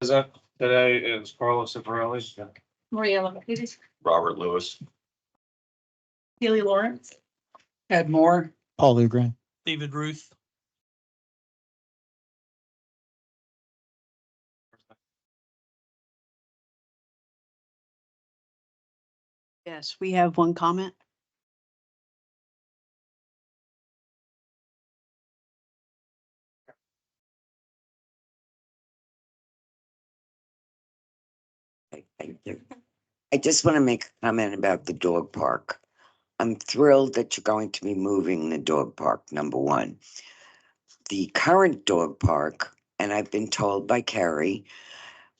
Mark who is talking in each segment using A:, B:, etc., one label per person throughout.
A: Present today is Carlos Cifarelli.
B: Maria Lapidus,
A: Robert Lewis.
B: Haley Lawrence,
C: Ed Moore,
D: Paul Lugren.
C: David Ruth.
E: Yes, we have one comment.
F: Thank you. I just want to make a comment about the dog park. I'm thrilled that you're going to be moving the dog park, number one. The current dog park, and I've been told by Carrie,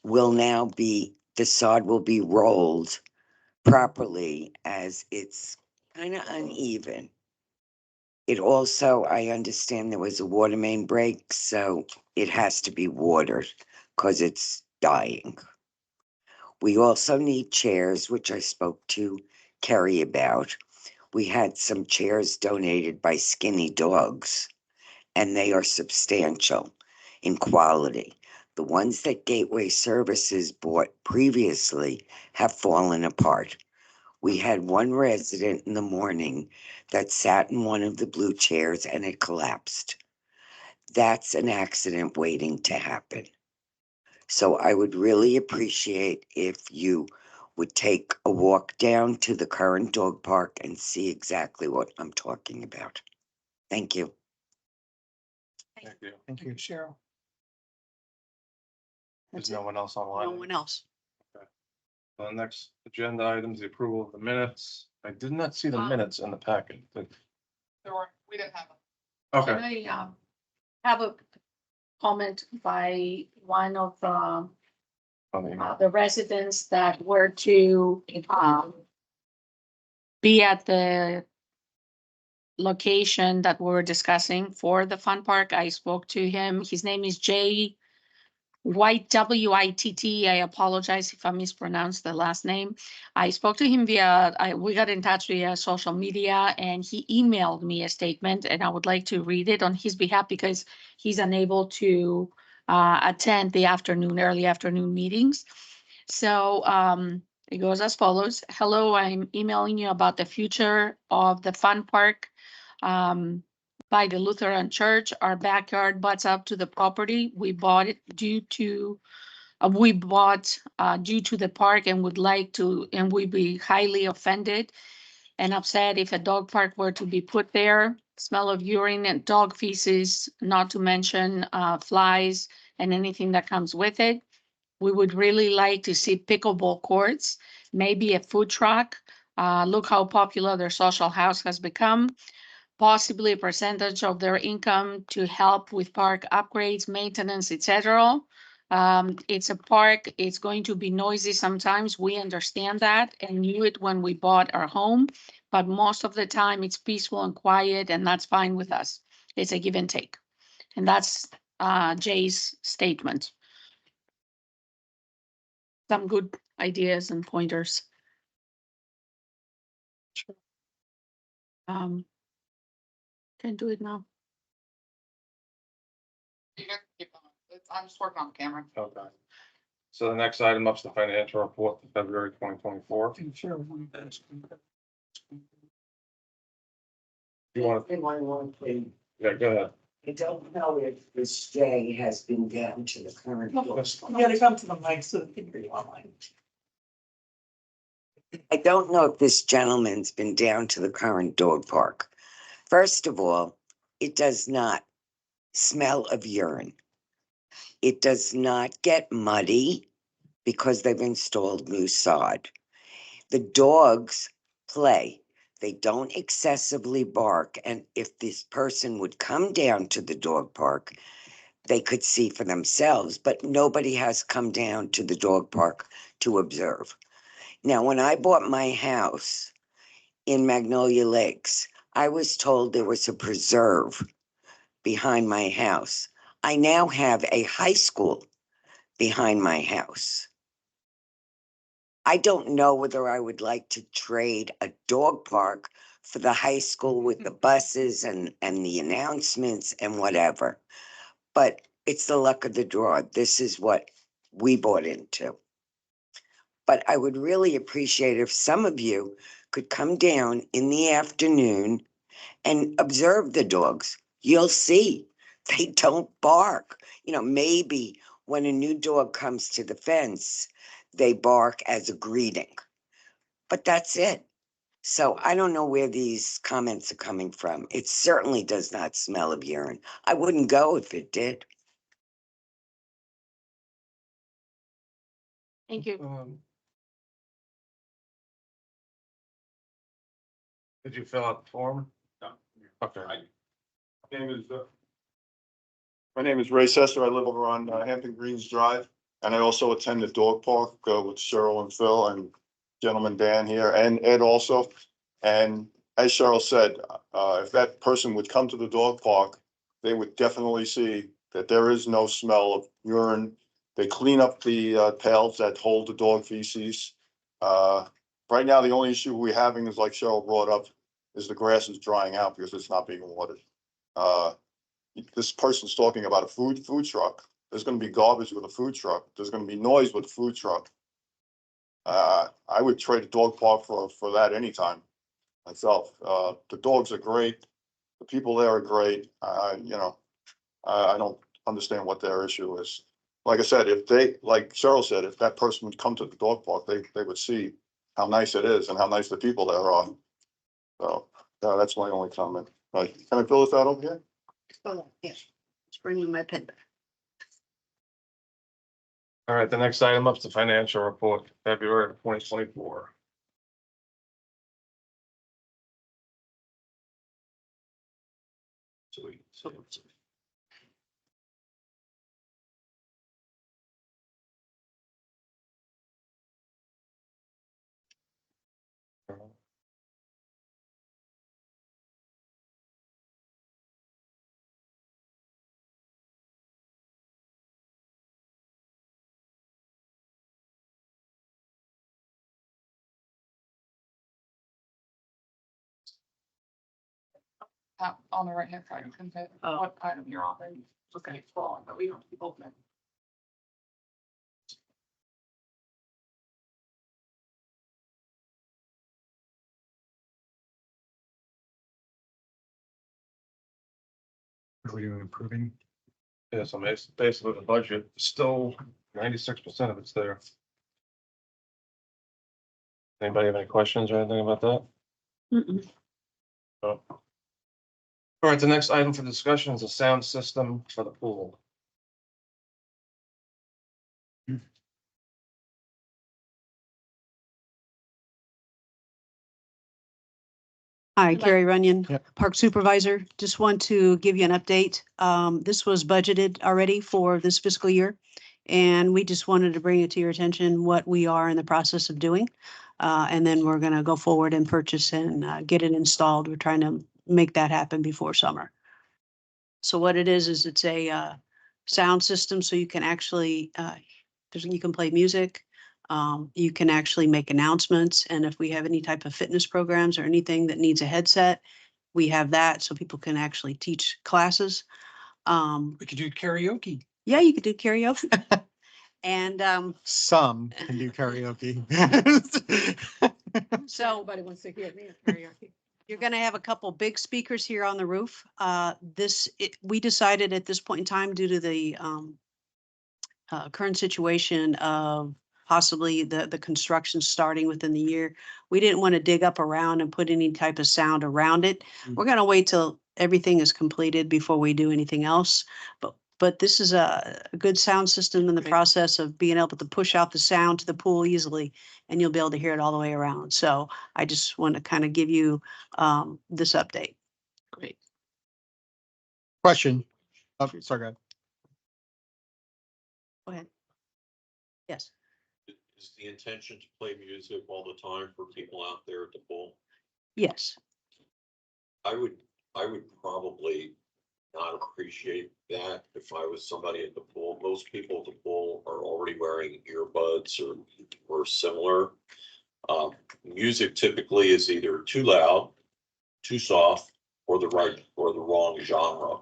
F: will now be, the sod will be rolled properly as it's kind of uneven. It also, I understand there was a water main break, so it has to be watered because it's dying. We also need chairs, which I spoke to Kerry about. We had some chairs donated by Skinny Dogs, and they are substantial in quality. The ones that Gateway Services bought previously have fallen apart. We had one resident in the morning that sat in one of the blue chairs and it collapsed. That's an accident waiting to happen. So I would really appreciate if you would take a walk down to the current dog park and see exactly what I'm talking about. Thank you.
A: Thank you.
D: Thank you.
C: Cheryl.
A: There's
E: That's
A: no
E: it.
A: one else
E: No
A: online.
E: one else.
A: The next agenda item is the approval of the minutes. I did not see the minutes in the packet.
B: we didn't have
A: Okay,
B: Can I have a comment by one of the residents that were to be at the location that we're discussing for the fun park. I spoke to him. His name is Jay White, WITT. I apologize if I mispronounced the last name. I spoke to him we got in touch via social media and he emailed me a statement and I would like to read it on his behalf because he's unable to attend the early afternoon meetings. So it goes as follows. Hello, I'm emailing you about the future of the fun park by the Lutheran Church. Our backyard butts up to the property. We bought it due to the park and we'd be highly offended and upset if a dog park were to be put there. Smell of urine and dog feces, not to mention flies and anything that comes with it. We would really like to see pickleball courts, maybe a food truck. Look how popular their social house has become. Possibly a percentage of their income to help with park upgrades, maintenance, etc. It's a park. It's going to be noisy sometimes. We understand that and knew it when we bought our home, but most of the time it's peaceful and quiet, and that's fine with us. It's a give and take. And that's Jay's statement. Some good ideas and pointers. Can do it now.
G: I'm just working on the camera.
A: okay. So the next item up is the financial report for February 2024. You want to,
F: One thing,
A: yeah, go ahead.
F: I don't know if this Jay has been down to the current.
C: You gotta come to the mic so they can hear you online.
F: I don't know if this gentleman's been down to the current dog park. First of all, it does not smell of urine. It does not get muddy because they've installed new sod. The dogs play. They don't excessively bark. And if this person would come down to the dog park, they could see for themselves, but nobody has come down to the dog park to observe. Now, when I bought my house in Magnolia Lakes, I was told there was a preserve behind my house. I now have a high school behind my house. I don't know whether I would like to trade a dog park for the high school with the buses and the announcements and whatever. But it's the luck of the draw. This is what we bought into. But I would really appreciate if some of you could come down in the afternoon and observe the dogs. You'll see they don't bark. You know, maybe when a new dog comes to the fence, they bark as a greeting. But that's it. So I don't know where these comments are coming from. It certainly does not smell of urine. I wouldn't go if it did.
B: Thank you.
A: Did you fill out the form?
D: No.
A: Okay.
D: My name is Ray Sester. I live over on Hampton Greens Drive, and I also attend the dog park with Cheryl and Phil and gentleman Dan here and Ed also. And as Cheryl said, if that person would come to the dog park, they would definitely see that there is no smell of urine. They clean up the pails that hold the dog feces. Right now, the only issue we're having is, like Cheryl brought up, is the grass is drying out because it's not being watered. This person's talking about a food truck. There's gonna be garbage with a food truck. There's gonna be noise with a food truck. I would trade a dog park for that anytime myself. The dogs are great. The people there are great. You know, I don't understand what their issue is. Like I said, if they, like Cheryl said, if that person would come to the dog park, they would see how nice it is and how nice the people there are. So, that's my only comment. Can I fill this out over here?
E: Oh, yes. Let's bring me my pen back.
A: All right, the next item up is the financial report, February 2024. Sweet.
G: On the right hand side, you can say
E: Oh.
G: what item you're on, and okay, scroll on, but we don't keep opening.
C: What are we doing, improving?
A: Yeah, so basically the budget, still 96% of it's there. Anybody have any questions or anything about that?
B: Mm-mm.
A: No. All right, the next item for discussion is a sound system for the pool.
E: Hi,
B: Good
E: Carrie Runyon,
C: Yep.
E: Park Supervisor. Just want to give you an update. This was budgeted already for this fiscal year. And we just wanted to bring it to your attention what we are in the process of doing. And then we're gonna go forward and purchase and get it installed. We're trying to make that happen before summer. So what it is it's a sound system, so you can actually, you can play music. You can actually make announcements, and if we have any type of fitness programs or anything that needs a headset, we have that, so people can actually teach classes.
C: We could do karaoke.
E: Yeah, you could do karaoke. And
H: Some can do karaoke.
E: so
B: Nobody wants to hear me at karaoke.
E: you're gonna have a couple big speakers here on the roof. We decided at this point in time, due to the current situation of possibly the construction starting within the year, we didn't want to dig up around and put any type of sound around it. We're gonna wait till everything is completed before we do anything else. But this is a good sound system in the
B: Great.
E: process of being able to push out the sound to the pool easily, and you'll be able to hear it all the way around. So I just want to kind of give you this update.
B: Great.
H: Question. Oh, sorry, go ahead.
E: Go ahead. Yes.
I: Is the intention to play music all the time for people out there at the pool?
E: Yes.
I: I would probably not appreciate that if I was somebody at the pool. Most people at the pool are already wearing earbuds or similar. Music typically is either too loud, too soft, or the right or the wrong genre.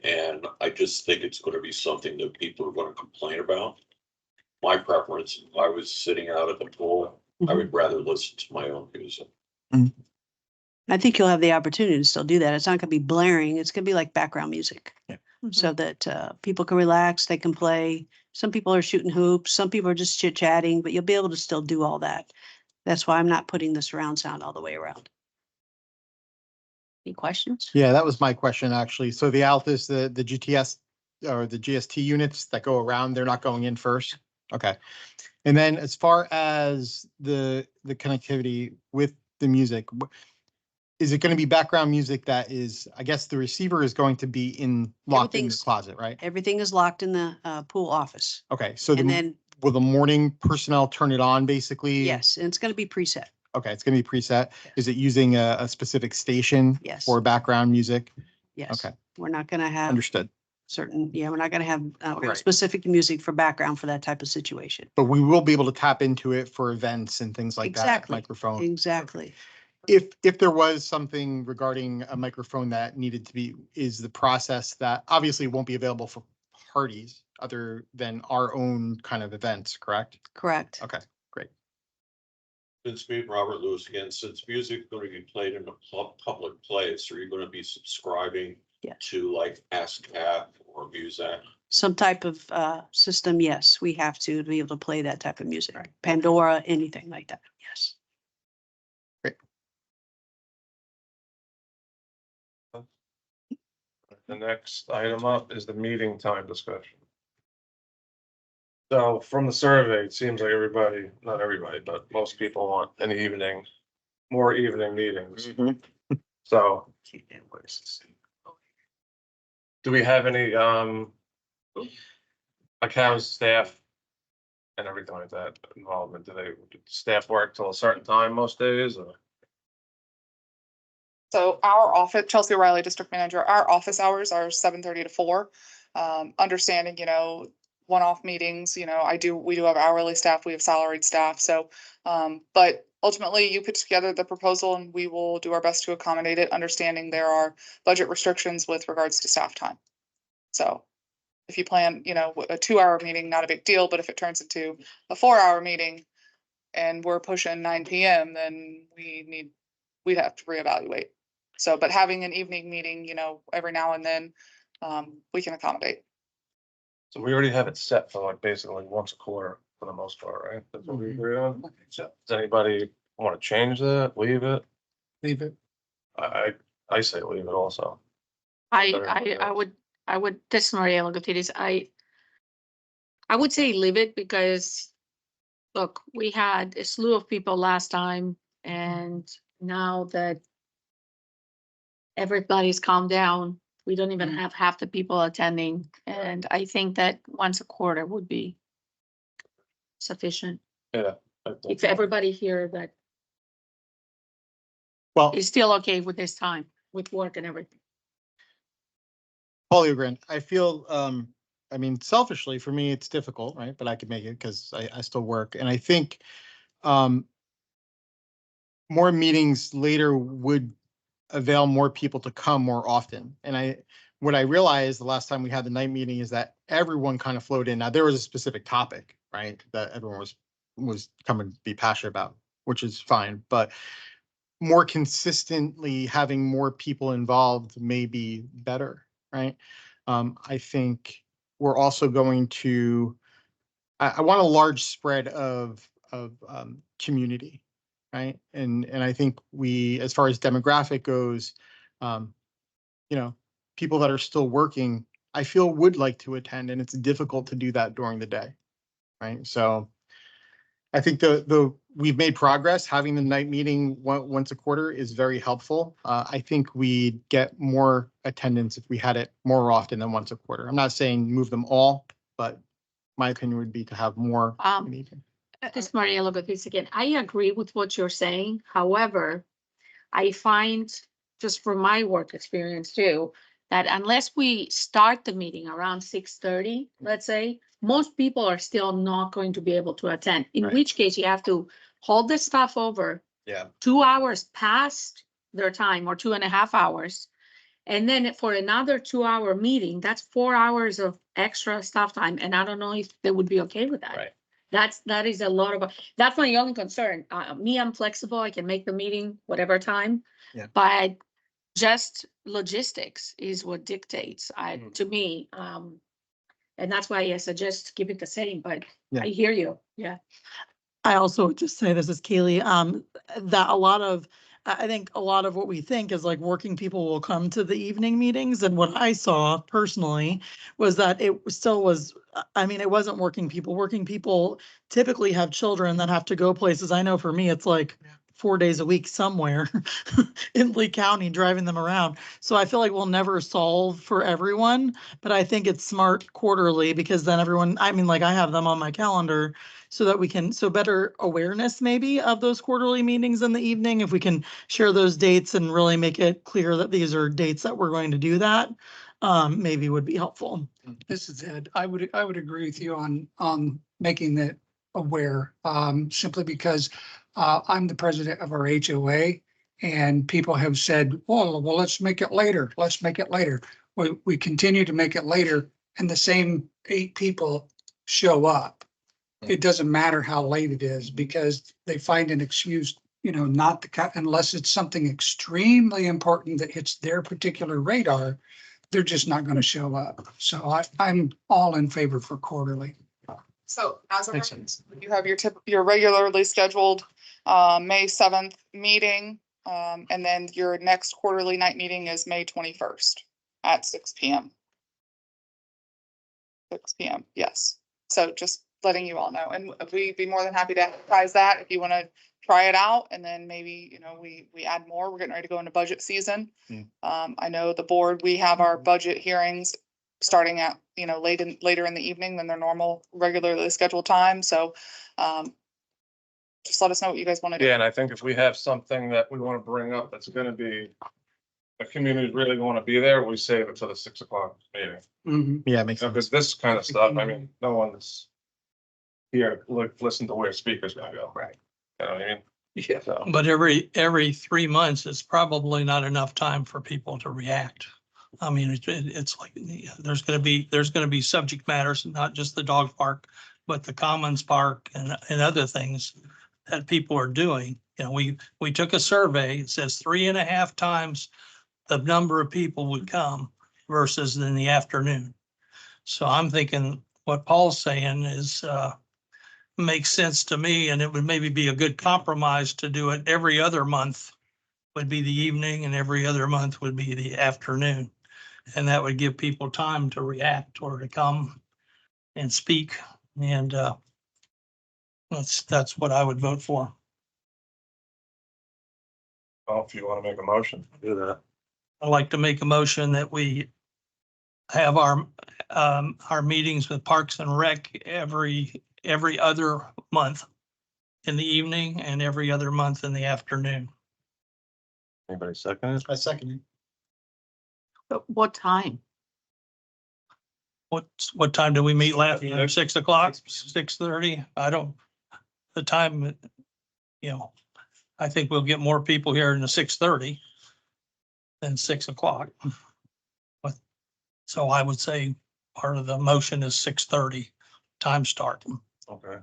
I: And I just think it's going to be something that people are going to complain about. my preference, if I was sitting out at the pool, I would rather listen to my own music.
E: I think you'll have the opportunity to still do that. It's not gonna be blaring. It's gonna be like background music.
H: Yeah.
E: So that people can relax, they can play. Some people are shooting hoops, some people are just chit chatting, but you'll be able to still do all that. That's why I'm not putting the surround sound all the way around. Any questions?
H: Yeah, that was my question, actually. So the Altus, the GTS or the GST units that go around, they're not going in first? Okay. And then as far as the connectivity with the music, is it going to be background music that is, I guess the receiver is going to be locked in the
E: Everything's-
H: closet, right?
E: Everything is locked in the pool office.
H: Okay, so
E: And then,
H: will the morning personnel turn it on basically?
E: yes, and it's gonna be preset.
H: Okay, it's gonna be preset. Is it using a specific station?
E: Yes.
H: For background music?
E: Yes.
H: Okay.
E: We're not gonna have
H: Understood.
E: certain, we're not gonna have
H: Right.
E: specific music for background for that type of situation.
H: But we will be able to tap into it for events and things like that,
E: Exactly.
H: microphone.
E: Exactly.
H: If there was something regarding a microphone that needed to be, is the process that obviously won't be available for parties other than our own kind of events, correct?
E: Correct.
H: Okay, great.
I: Since me, Robert Lewis again, since music is going to be played in a public place, are you going to be subscribing
E: Yes.
I: to like ASCAP or Muzak?
E: Some type of system, yes, we have to be able to play that type of music. Pandora, anything like that, yes.
A: The next item up is the meeting time discussion. So from the survey, it seems like everybody, not everybody, but most people want an evening, more evening meetings. So do we have any, like how's staff and everything like that involvement? Do staff work till a certain time most days or?
G: So our office, Chelsea O'Reilly, District Manager, our office hours are 7:30 to 4. Understanding, one-off meetings, we do have hourly staff, we have salaried staff, so. But ultimately you put together the proposal and we will do our best to accommodate it, understanding there are budget restrictions with regards to staff time. So if you plan, a 2-hour meeting, not a big deal, but if it turns into a 4-hour meeting and we're pushing 9 PM, then we'd have to reevaluate. So, but having an evening meeting, every now and then, we can accommodate.
A: So we already have it set for like basically once a quarter for the most part, right? That's what we agree on. Does anybody want to change that, leave it?
H: Leave it.
A: I say leave it also.
B: I would, this is Maria Logotidis. I would say leave it because, look, we had a slew of people last time and now that everybody's calmed down, we don't even have half the people attending. And I think that once a quarter would be sufficient.
A: Yeah.
B: If everybody here that
H: Well,
B: is still okay with this time, with work and everything.
H: Polygram, I feel, I mean, selfishly, for me, it's difficult, right? But I could make it because I still work. And I think more meetings later would avail more people to come more often. And what I realized the last time we had the night meeting is that everyone kind of flowed in. Now, there was a specific topic, right, that everyone was coming to be passionate about, which is fine. But more consistently having more people involved may be better, right? I think we're also going to, I want a large spread of community, right? And I think as far as demographic goes, people that are still working, I feel would like to attend, and it's difficult to do that during the day, right? So I think we've made progress. Having the night meeting once a quarter is very helpful. I think we'd get more attendance if we had it more often than once a quarter. I'm not saying move them all, but my opinion would be to have more meetings.
B: This is Maria Logotidis again. I agree with what you're saying. However, I find, just from my work experience too, that unless we start the meeting around 6:30, let's say, most people are still not going to be able to attend, in
H: Right.
B: which case you have to hold the stuff over.
H: Yeah.
B: 2 hours past their time or 2.5 hours. And then for another 2-hour meeting, that's 4 hours of extra staff time. And I don't know if they would be okay with that.
H: Right.
B: That is a lot of, that's my only concern. Me, I'm flexible. I can make the meeting whatever time.
H: Yeah.
B: But just logistics is what dictates,
A: Mm.
B: to me. And that's why I suggest keep it the same, but
H: Yeah.
B: I hear you. Yeah.
J: I also would just say, this is Kaylee, that a lot of, I think a lot of what we think is like working people will come to the evening meetings. And what I saw personally was that it still was, I mean, it wasn't working people. Working people typically have children that have to go places. I know for me, it's like 4 days a week somewhere in Lee County, driving them around. So I feel like we'll never solve for everyone, but I think it's smart quarterly because then everyone, I mean, like I have them on my calendar so that we can, so better awareness maybe of those quarterly meetings in the evening. If we can share those dates and really make it clear that these are dates that we're going to do that, maybe would be helpful.
C: This is Ed. I would agree with you on making that aware, simply because I'm the president of our HOA and people have said, well, let's make it later. Let's make it later. We continue to make it later and the same 8 people show up. It doesn't matter how late it is because they find an excuse, not unless it's something extremely important that hits their particular radar, they're just not going to show up. So I'm all in favor for quarterly.
G: So as of
H: Makes
G: right,
H: sense.
G: you have your regularly scheduled May 7th meeting. And then your next quarterly night meeting is May 21st at 6 PM. 6 PM, yes. So just letting you all know, and we'd be more than happy to advertise that if you want to try it out. And then maybe, we add more. We're getting ready to go into budget season.
H: Mm.
G: I know the board, we have our budget hearings starting at, later in the evening than their normal regularly scheduled time. So just let us know what you guys want to do.
A: Yeah, and I think if we have something that we want to bring up, that's gonna be, the community really want to be there, we save it to the 6 o'clock meeting.
C: Mhm.
H: Yeah, it makes sense.
A: Because this kind of stuff, I mean, no one's here, listen to where speakers gonna go.
C: Right.
A: You know what I mean?
C: Yeah.
A: So,
K: But every 3 months is probably not enough time for people to react. I mean, it's like, there's gonna be subject matters, not just the dog park, but the Commons Park and other things that people are doing. We took a survey, it says 3.5 times the number of people would come versus in the afternoon. So I'm thinking what Paul's saying is, makes sense to me, and it would maybe be a good compromise to do it every other month would be the evening and every other month would be the afternoon. And that would give people time to react or to come and speak. And that's what I would vote for.
A: well, if you want to make a motion, do that.
K: I'd like to make a motion that we have our meetings with Parks and Rec every other month in the evening and every other month in the afternoon.
A: Anybody second it?
H: I second it.
J: But what time?
K: What time do we meet last?
A: Yeah.
K: 6 o'clock, 6:30? The time, I think we'll get more people here in the 6:30 than 6 o'clock. But, so I would say part of the motion is 6:30 time start.
A: Okay.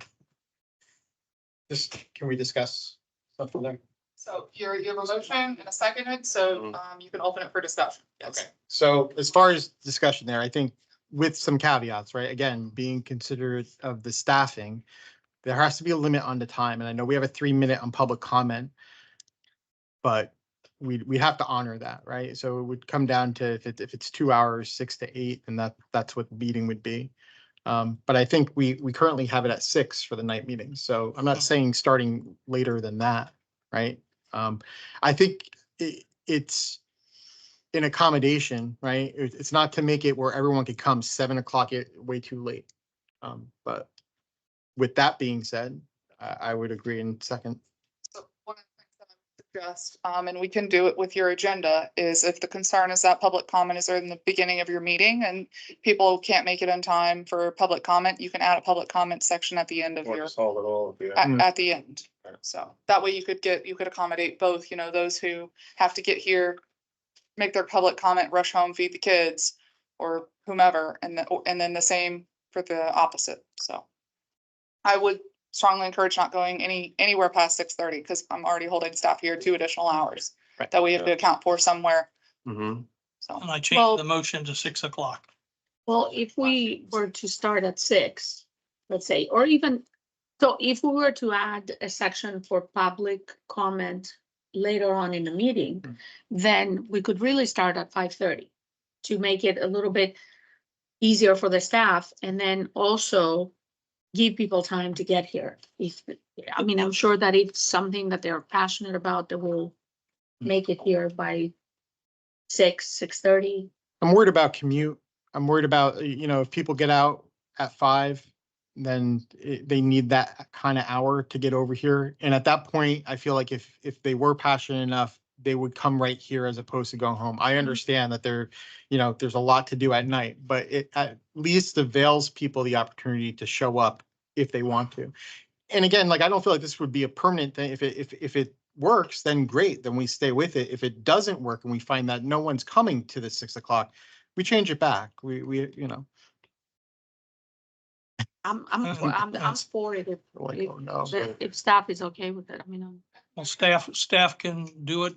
H: Just, can we discuss something there?
G: So you have a motion and a seconded, so
A: Mhm.
G: you can open it for discussion. Yes.
H: Okay, so as far as discussion there, I think with some caveats, right? Again, being considerate of the staffing, there has to be a limit on the time. And I know we have a 3-minute on public comment, but we have to honor that, right? So it would come down to if it's 2 hours, 6 to 8, and that's what the meeting would be. But I think we currently have it at 6 for the night meetings. So I'm not saying starting later than that, right? I think it's an accommodation, right? It's not to make it where everyone could come 7 o'clock way too late. But with that being said, I would agree in second.
G: So one of the things that I would suggest, and we can do it with your agenda, is if the concern is that public comment is in the beginning of your meeting and people can't make it in time for public comment, you can add a public comment section at the end of
A: Or
G: your,
A: just hold it all at the end.
G: at the end.
A: Okay.
G: So that way you could accommodate both, those who have to get here, make their public comment, rush home, feed the kids, or whomever, and then the same for the opposite, so. I would strongly encourage not going anywhere past 6:30 because I'm already holding staff here 2 additional hours
H: Right.
G: that we have to account for somewhere.
A: Mm-hmm.
G: So,
K: And I
B: Well-
K: changed the motion to 6 o'clock.
B: Well, if we were to start at 6, let's say, or even, so if we were to add a section for public comment later on in the meeting, then we could really start at 5:30 to make it a little bit easier for the staff and then also give people time to get here. If, I mean, I'm sure that if something that they're passionate about, they will make it here by 6:30.
H: I'm worried about commute. I'm worried about, if people get out at 5, then they need that kind of hour to get over here. And at that point, I feel like if they were passionate enough, they would come right here as opposed to going home. I understand that there's a lot to do at night, but it at least avails people the opportunity to show up if they want to. And again, like, I don't feel like this would be a permanent thing. If it works, then great, then we stay with it. If it doesn't work and we find that no one's coming to the 6 o'clock, we change it back. We.
B: I'm for it if,
H: Like,
B: if,
H: oh no.
B: if staff is okay with it. I mean,
K: Well, staff can do it,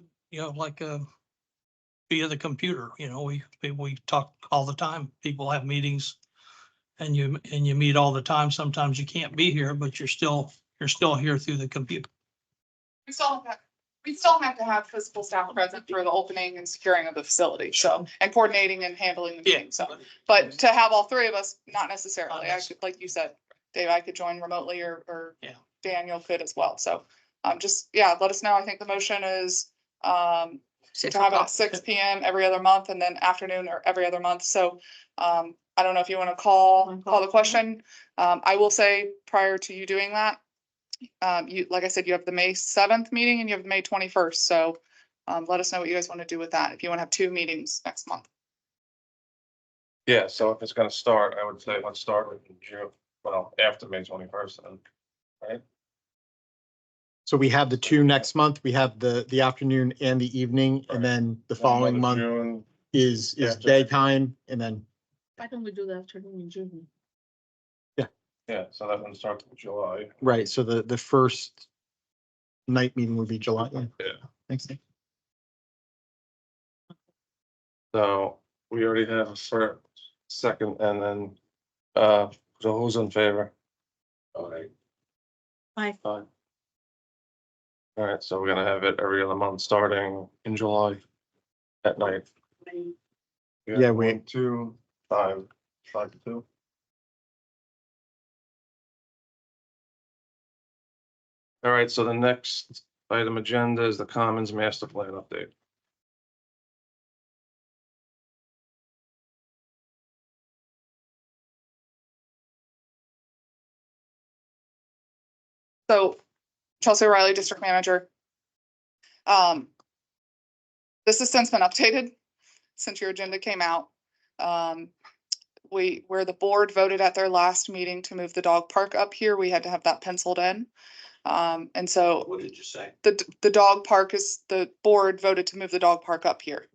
K: like, via the computer, we talk all the time. People have meetings and you meet all the time. Sometimes you can't be here, but you're still here through the computer.
G: We still have to have physical staff present for the opening and securing of the facility, so, and coordinating and handling the meeting, so. But to have all three of us, not necessarily. I could, like you said, Dave, I could join remotely or
K: Yeah.
G: Daniel could as well. So let us know. I think the motion is to
B: 6
G: have it
B: o'clock.
G: at 6 PM every other month and then afternoon or every other month. So I don't know if you want to call the question. I will say prior to you doing that, like I said, you have the May 7th meeting and you have the May 21st. So let us know what you guys want to do with that. If you want to have 2 meetings next month.
A: Yeah, so if it's gonna start, I would say let's start with June, well, after May 21st, then, right?
H: So we have the 2 next month. We have the afternoon and the evening, and then the following month
A: June,
H: is
A: After-
H: daytime, and then
B: Why don't we do the afternoon in June?
A: yeah, so that one starts in July.
H: right. So the first night meeting would be July.
A: Yeah.
H: Thanks, Nick.
A: So we already have a first, second, and then, so who's in favor?
I: Alright,
B: Aye.
A: Fine. All right, so we're gonna have it every other month, starting in July at night.
H: Yeah, we-
A: 1, 2, 5, 5 to 2. All right, so the next item agenda is the Commons Master Plan update.
G: So Chelsea O'Reilly, District Manager. This has since been updated since your agenda came out. Where the board voted at their last meeting to move the dog park up here, we had to have that penciled in. And so
I: what did you say?
G: the dog park the board voted to move the dog park up here.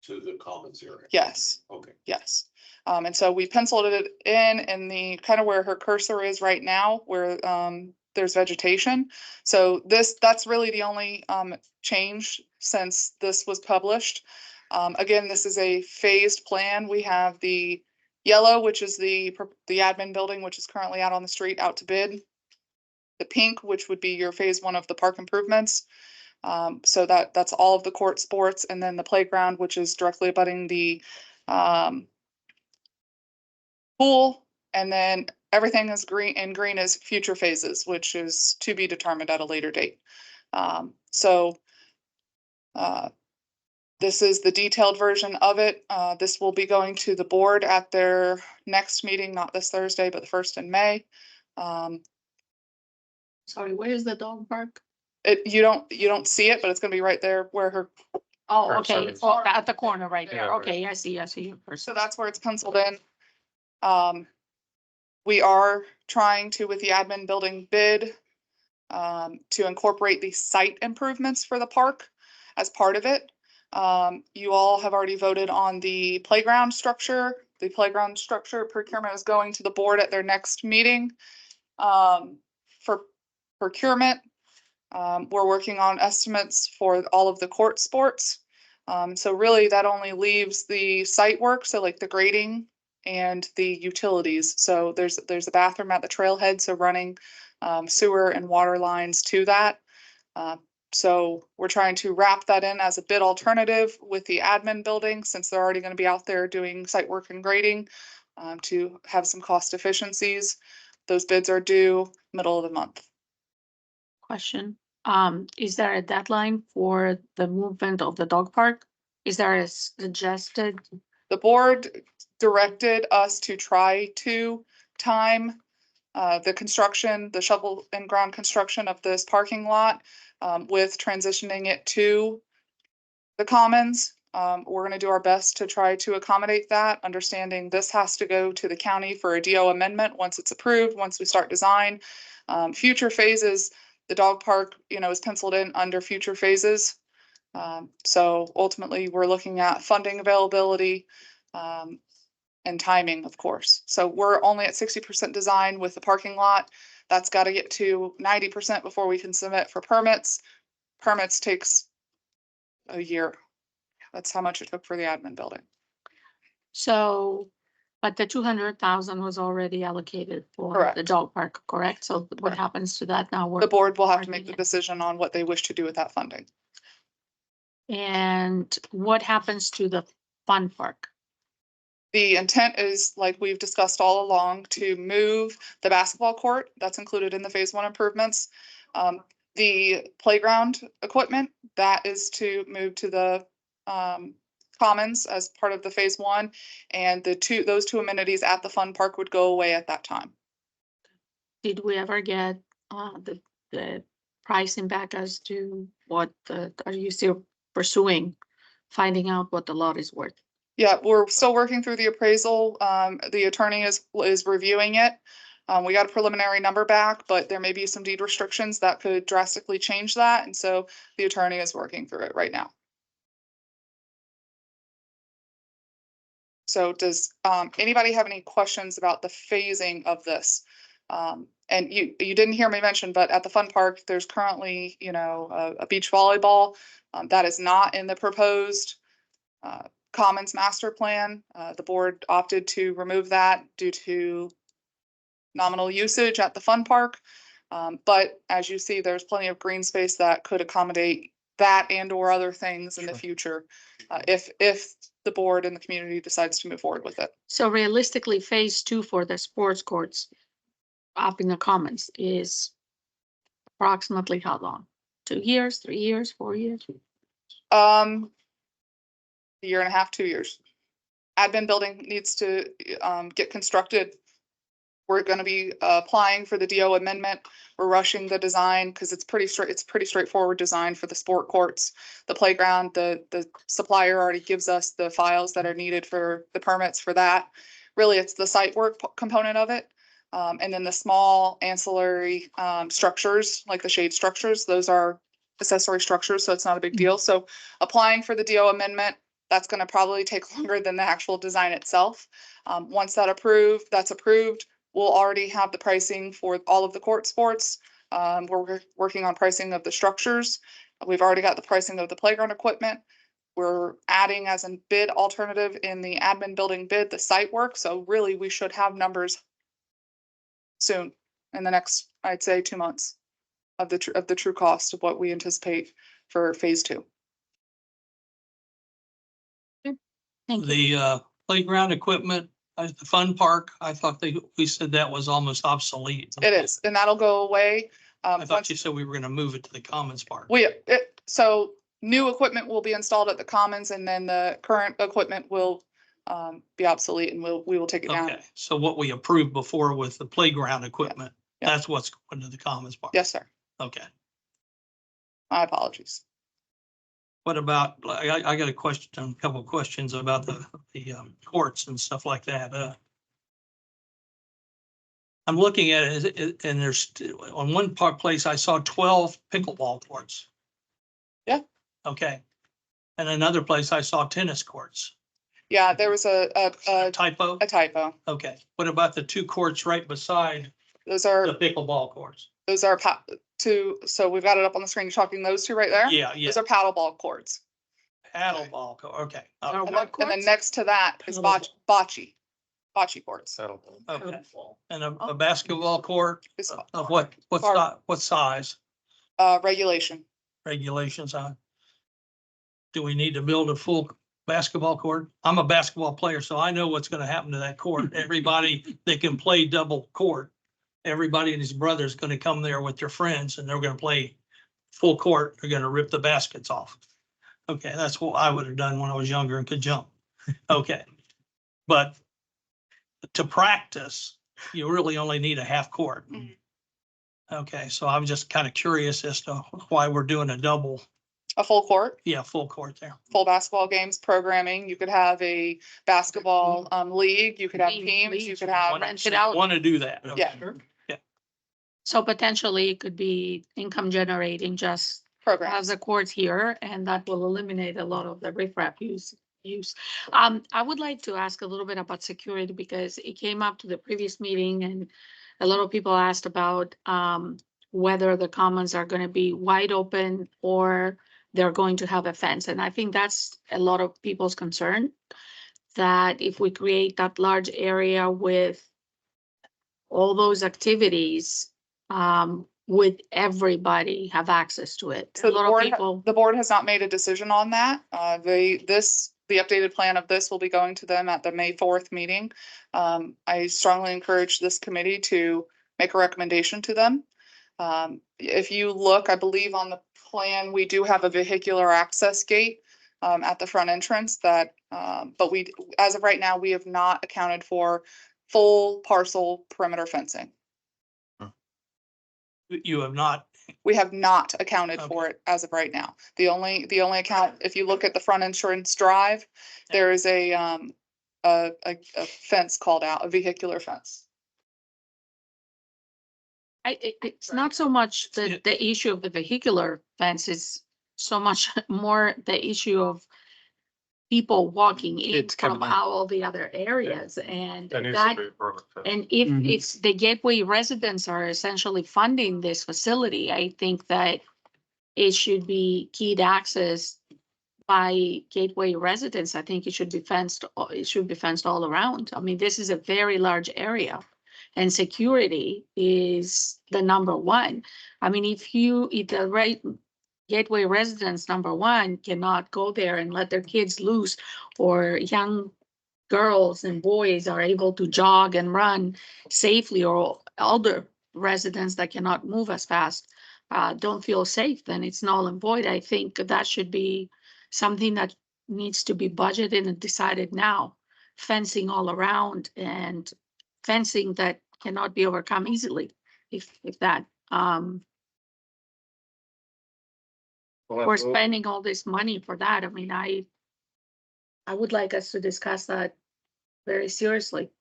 I: To the commons area?
G: Yes.
I: Okay.
G: Yes. And so we penciled it in the kind of where her cursor is right now, where there's vegetation. So that's really the only change since this was published. Again, this is a phased plan. We have the yellow, which is the admin building, which is currently out on the street, out to bid. The pink, which would be your phase 1 of the park improvements. So that's all of the court sports, and then the playground, which is directly abutting the pool, and then everything is green, and green is future phases, which is to be determined at a later date. This is the detailed version of it. This will be going to the board at their next meeting, not this Thursday, but the 1st in May.
B: Sorry, where is the dog park?
G: You don't see it, but it's gonna be right there where her,
B: Oh,
A: Or
B: okay,
A: service.
B: oh, at the corner right
A: Yeah,
B: there.
A: right.
B: Okay, I see your
G: so
B: person.
G: that's where it's penciled in. We are trying to, with the admin building bid, to incorporate the site improvements for the park as part of it. You all have already voted on the playground structure. The playground structure procurement is going to the board at their next meeting. For procurement, we're working on estimates for all of the court sports. So really that only leaves the site work, so like the grading and the utilities. So there's a bathroom at the trailhead, so running sewer and water lines to that. So we're trying to wrap that in as a bid alternative with the admin building, since they're already gonna be out there doing site work and grading, to have some cost efficiencies. Those bids are due middle of the month.
B: Question, is there a deadline for the movement of the dog park? Is there a suggested?
G: The board directed us to try to time the construction, the shovel and ground construction of this parking lot with transitioning it to the commons. We're gonna do our best to try to accommodate that, understanding this has to go to the county for a DO amendment once it's approved, once we start design. Future phases, the dog park, is penciled in under future phases. So ultimately, we're looking at funding availability and timing, of course. So we're only at 60% design with the parking lot. That's got to get to 90% before we can submit for permits. Permits takes a year. That's how much it took for the admin building.
B: So, but the 200,000 was already allocated for the
G: Correct.
B: dog park, correct? So what
G: Correct.
B: happens to that now?
G: The board will have to make
B: Working
G: the
B: it.
G: decision on what they wish to do with that funding.
B: And what happens to the fun park?
G: The intent is, like we've discussed all along, to move the basketball court. That's included in the phase one improvements. The playground equipment, that is to move to the commons as part of the phase one. And those two amenities at the fun park would go away at that time.
B: Did we ever get the pricing back as to what are you still pursuing, finding out what the lot is worth?
G: Yeah, we're still working through the appraisal. The attorney is reviewing it. We got a preliminary number back, but there may be some deed restrictions that could drastically change that. And so the attorney is working through it right now. So does anybody have any questions about the phasing of this? And you didn't hear me mention, but at the fun park, there's currently, a beach volleyball that is not in the proposed Commons master plan. The board opted to remove that due to nominal usage at the fun park. But as you see, there's plenty of green space that could accommodate that and or other things in the future, if the board and the community decides to move forward with it.
B: So realistically, phase two for the sports courts up in the commons is approximately how long? 2 years, 3 years, 4 years?
G: A year and a half, 2 years. Admin building needs to get constructed. We're going to be applying for the DO amendment. We're rushing the design because it's pretty straightforward design for the sport courts. The playground, the supplier already gives us the files that are needed for the permits for that. Really, it's the site work component of it. And then the small ancillary structures, like the shade structures, those are accessory structures, so it's not a big deal. So applying for the DO amendment, that's going to probably take longer than the actual design itself. Once that's approved, we'll already have the pricing for all of the court sports. We're working on pricing of the structures. We've already got the pricing of the playground equipment. We're adding as a bid alternative in the admin building bid, the site work. So really, we should have numbers soon, in the next, I'd say, 2 months of the true cost of what we anticipate for phase two.
B: Thank you.
K: The playground equipment, the fun park, I thought we said that was almost obsolete.
G: It is, and that'll go away.
K: I thought
G: once
K: you said we were gonna move it to the commons park.
G: So new equipment will be installed at the commons, and then the current equipment will be obsolete, and we will take it down.
K: Okay, so what we approved before with the playground equipment,
G: Yeah.
K: that's what's going to the commons park?
G: Yes, sir.
K: Okay.
G: My apologies.
K: What about, I got a couple of questions about the courts and stuff like that. I'm looking at it and there's, on one place, I saw 12 pickleball courts.
G: Yeah.
K: Okay. And another place I saw tennis courts.
G: Yeah, there was a
K: Typo?
G: typo.
K: Okay. What about the 2 courts right beside
G: Those are,
K: The pickleball courts.
G: those are so we've got it up on the screen. You're talking those two right there?
K: Yeah, yeah.
G: Those are paddleball courts.
K: Paddleball, okay.
B: Are
G: And
B: what
G: then
B: courts?
G: next to that is bocce courts.
A: Settle.
K: Okay. And a basketball court
G: Is,
K: of what
G: Far-
K: what size,
G: regulation.
K: regulations on? Do we need to build a full basketball court? I'm a basketball player, so I know what's gonna happen to that court. Everybody that can play double court, everybody and his brother is gonna come there with their friends and they're gonna play full court. They're gonna rip the baskets off. Okay, that's what I would have done when I was younger and could jump. Okay. But to practice, you really only need a half court.
G: Mhm.
K: Okay, so I'm just kind of curious as to why we're doing a double,
G: A full court,
K: full court there.
G: full basketball games, programming. You could have a basketball, league. You could have
B: League,
G: teams. You
B: league.
G: could have,
B: Rent it out.
K: Want to do that.
G: Yeah.
B: So potentially it could be income generating just as
G: programs.
B: the courts here, and that will eliminate a lot of the riffraff use. I would like to ask a little bit about security because it came up to the previous meeting and a lot of people asked about whether the commons are gonna be wide open or they're going to have a fence. And I think that's a lot of people's concern, that if we create that large area with all those activities, would everybody have access to it?
G: So
B: A lot of people.
G: the board has not made a decision on that. The updated plan of this will be going to them at the May 4th meeting. I strongly encourage this committee to make a recommendation to them. If you look, I believe on the plan, we do have a vehicular access gate at the front entrance that, but as of right now, we have not accounted for full parcel perimeter fencing.
K: You have not,
G: We have not accounted for it as of right now. The only account, if you look at the front entrance drive, there is a fence called out, a vehicular fence.
B: It's not so much
K: Yeah.
B: the issue of the vehicular fence, it's so much more the issue of people walking in
H: Kids
B: from
H: coming in.
B: all the other areas and
A: That needs
B: that.
A: to be a permit.
B: And if,
C: Mhm.
B: if the Gateway residents are essentially funding this facility, I think that it should be keyed access by Gateway residents. I think it should be fenced, it should be fenced all around. I mean, this is a very large area. And security is the number one. I mean, if the right Gateway residents, number one, cannot go there and let their kids loose, or young girls and boys are able to jog and run safely, or older residents that cannot move as fast don't feel safe, then it's null and void. I think that should be something that needs to be budgeted and decided now. Fencing all around, and fencing that cannot be overcome easily, if that. We're spending all this money for that. I mean, I would like us to discuss that very seriously.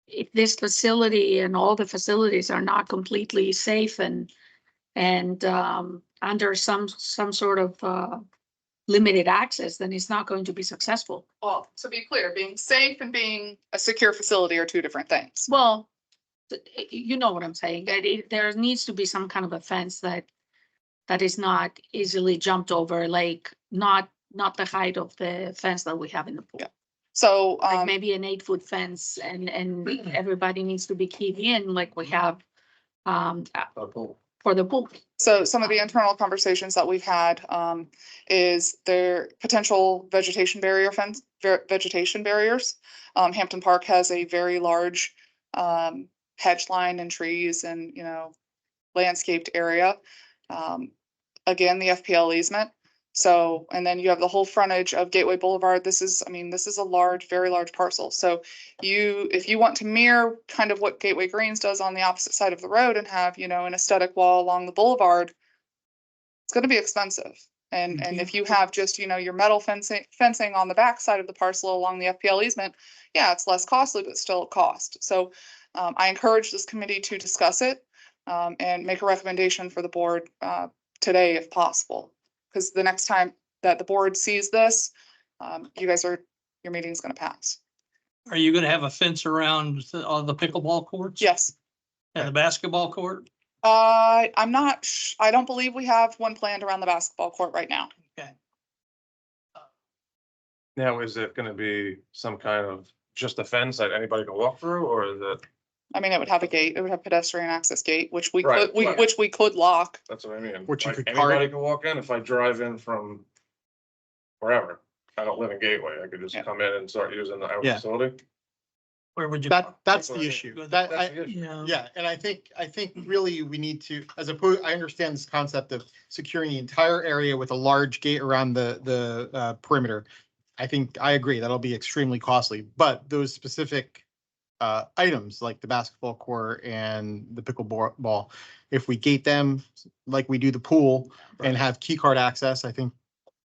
B: If this facility and all the facilities are not completely safe and under some sort of limited access, then it's not going to be successful.
G: Well, to be clear, being safe and being a secure facility are two different things.
B: Well, you know what I'm saying. There needs to be some kind of a fence that is not easily jumped over, like not the height of the fence that we have in the pool.
G: Yeah. So,
B: Like maybe an 8-foot fence, and everybody needs to be keyed in like we have for the pool.
G: so some of the internal conversations that we've had, is there potential vegetation barriers. Hampton Park has a very large, hedge line and trees and, landscaped area. Again, the FPL easement. So, and then you have the whole frontage of Gateway Boulevard. This is a large, very large parcel. So if you want to mirror kind of what Gateway Greens does on the opposite side of the road and have, an aesthetic wall along the boulevard, it's gonna be expensive. And if you have just, your metal fencing on the back side of the parcel along the FPL easement, yeah, it's less costly, but still a cost. So I encourage this committee to discuss it and make a recommendation for the board today if possible. Because the next time that the board sees this, your meeting's gonna pass.
K: Are you gonna have a fence around the pickleball courts?
G: Yes.
K: And the basketball court?
G: I'm not, I don't believe we have one planned around the basketball court right now.
K: Okay.
A: Now, is it gonna be some kind of just a fence that anybody can walk through, or is it,
G: I mean, it would have a gate, it would have pedestrian access gate, which we
A: Right,
G: could,
A: right.
G: which we could lock.
A: that's what I mean?
H: Which you
A: Like,
H: could
A: anybody
H: cart-
A: can walk in if I drive in from wherever. I don't live in Gateway. I could just
G: Yeah.
A: come in and start using our
H: Yeah.
A: facility.
K: Where would you?
H: That's
A: Go
H: the
A: ahead.
H: issue.
K: Go ahead.
H: That,
A: That's
H: I,
A: the issue.
J: Yeah.
H: yeah, and I think really we need to, as opposed, I understand this concept of securing the entire area with a large gate around the perimeter. I think I agree, that'll be extremely costly, but those specific items like the basketball court and the pickleball, if we gate them like we do the pool and have key card access, I think,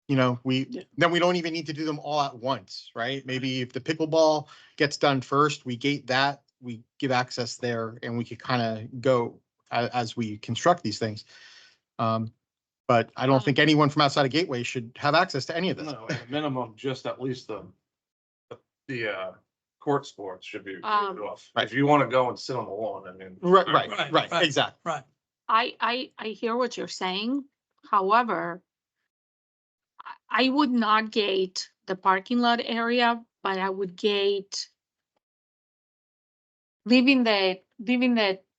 H: you know, then we don't even need to do them all at once, right? Maybe if the pickleball gets done first, we gate that, we give access there, and we could kind of go as we construct these things. But I don't think anyone from outside of Gateway should have access to any of this.
A: No, at a minimum, just at least the court sports should be roped off.
H: Right.
A: If you wanna go and sit on the lawn, I mean.
H: Right,
K: Right.
H: exactly.
K: Right.
B: I hear what you're saying. However, I would not gate the parking lot area, but I would gate leaving the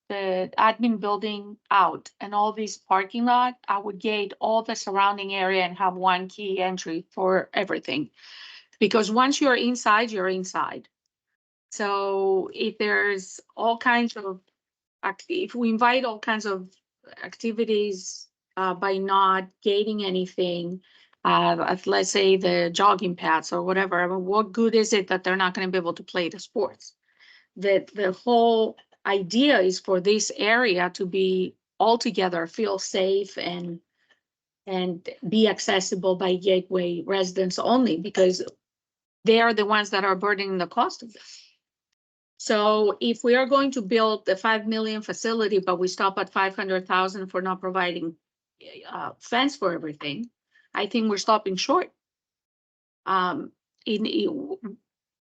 B: admin building out and all these parking lot, I would gate all the surrounding area and have one key entry for everything. Because once you're inside, you're inside. So if there's all kinds of, if we invite all kinds of activities by not gating anything, let's say the jogging paths or whatever, I mean, what good is it that they're not going to be able to play the sports? The whole idea is for this area to be altogether feel safe and be accessible by Gateway residents only, because they are the ones that are burdening the cost of this. So if we are going to build the 5 million facility, but we stop at 500,000 for not providing fence for everything, I think we're stopping short.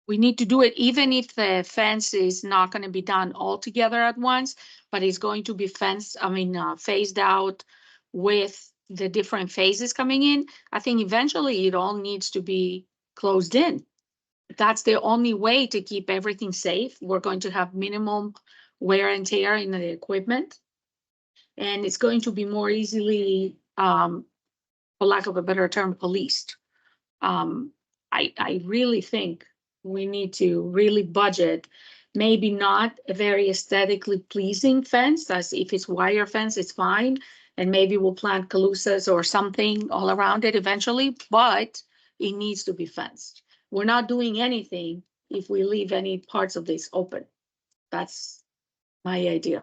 B: We need to do it even if the fence is not going to be done all together at once, but it's going to be phased out with the different phases coming in. I think eventually it all needs to be closed in. That's the only way to keep everything safe. We're going to have minimum wear and tear in the equipment. And it's going to be more easily, for lack of a better term, policed. I really think we need to really budget, maybe not a very aesthetically pleasing fence, as if it's wire fence, it's fine. And maybe we'll plant calusas or something all around it eventually, but it needs to be fenced. We're not doing anything if we leave any parts of this open. That's my idea.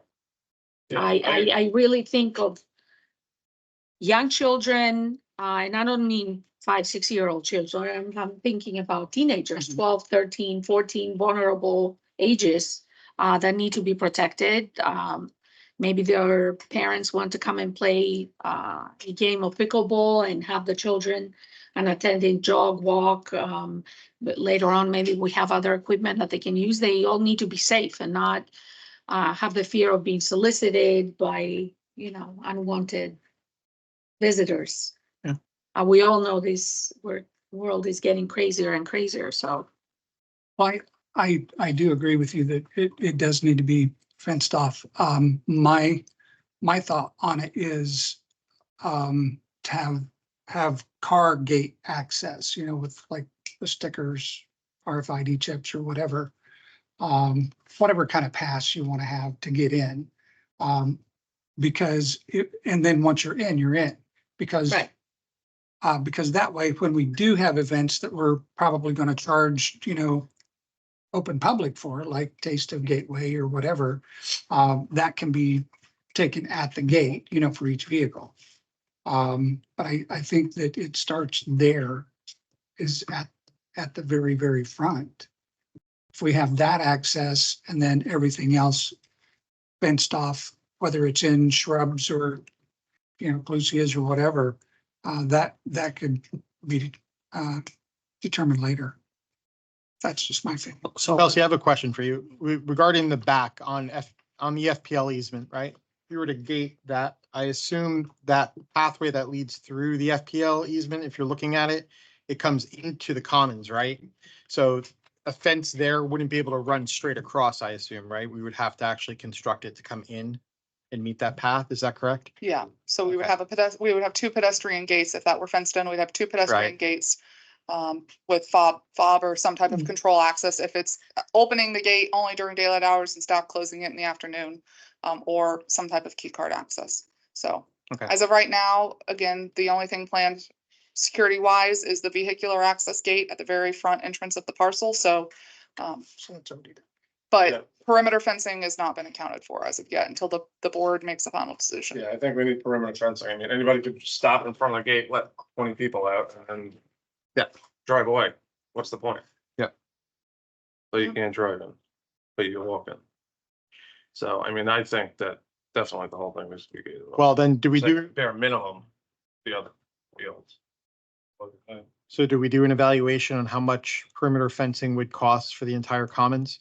A: Yeah,
B: I really think of young children, and I don't mean 5-6-year-old children. I'm thinking about teenagers, 12, 13, 14, vulnerable ages that need to be protected. Maybe their parents want to come and play a game of pickleball and have the children and attending jog, walk. But later on, maybe we have other equipment that they can use. They all need to be safe and not have the fear of being solicited by, unwanted visitors.
H: Yeah.
B: We all know this world is getting crazier and crazier, so.
C: I do agree with you that it does need to be fenced off. My thought on it is to have car gate access, with like the stickers, RFID chips or whatever. Whatever kind of pass you want to have to get in. Because and then once you're in, because
B: Right.
C: Because that way, when we do have events that we're probably going to charge, open public for, like Taste of Gateway or whatever, that can be taken at the gate, for each vehicle. But I think that it starts there, is at the very, very front. If we have that access and then everything else fenced off, whether it's in shrubs or, clusias or whatever, that could be determined later. That's just my feeling.
K: So
H: Chelsea, I have a question for you regarding the back on the FPL easement, right? If you were to gate that, I assume that pathway that leads through the FPL easement, if you're looking at it, it comes into the commons, right? So a fence there wouldn't be able to run straight across, I assume, right? We would have to actually construct it to come in and meet that path. Is that correct?
G: Yeah, so we would
H: Okay.
G: have we would have 2 pedestrian gates. If that were fenced in, we'd have 2 pedestrian
H: Right.
G: gates. With fob or some type of
J: Mm.
G: control access. If it's opening the gate only during daylight hours and stop closing it in the afternoon. Or some type of key card access. So
H: Okay.
G: as of right now, again, the only thing planned security wise is the vehicular access gate at the very front entrance of the parcel. So,
C: So it's already done.
A: Yeah.
G: but perimeter fencing has not been accounted for as of yet until the board makes a final decision.
A: Yeah, I think we need perimeter fencing. I mean, anybody could stop in front of the gate, let 20 people out and then.
H: Yeah.
A: Drive away. What's the point?
H: Yeah.
A: So you can't drive in, but you can walk in. So, I mean, I think that definitely the whole thing needs to be gated. off.
H: Well, then do we
A: Say
H: do,
A: Bare minimum, the other fields.
H: so do we do an evaluation on how much perimeter fencing would cost for the entire commons?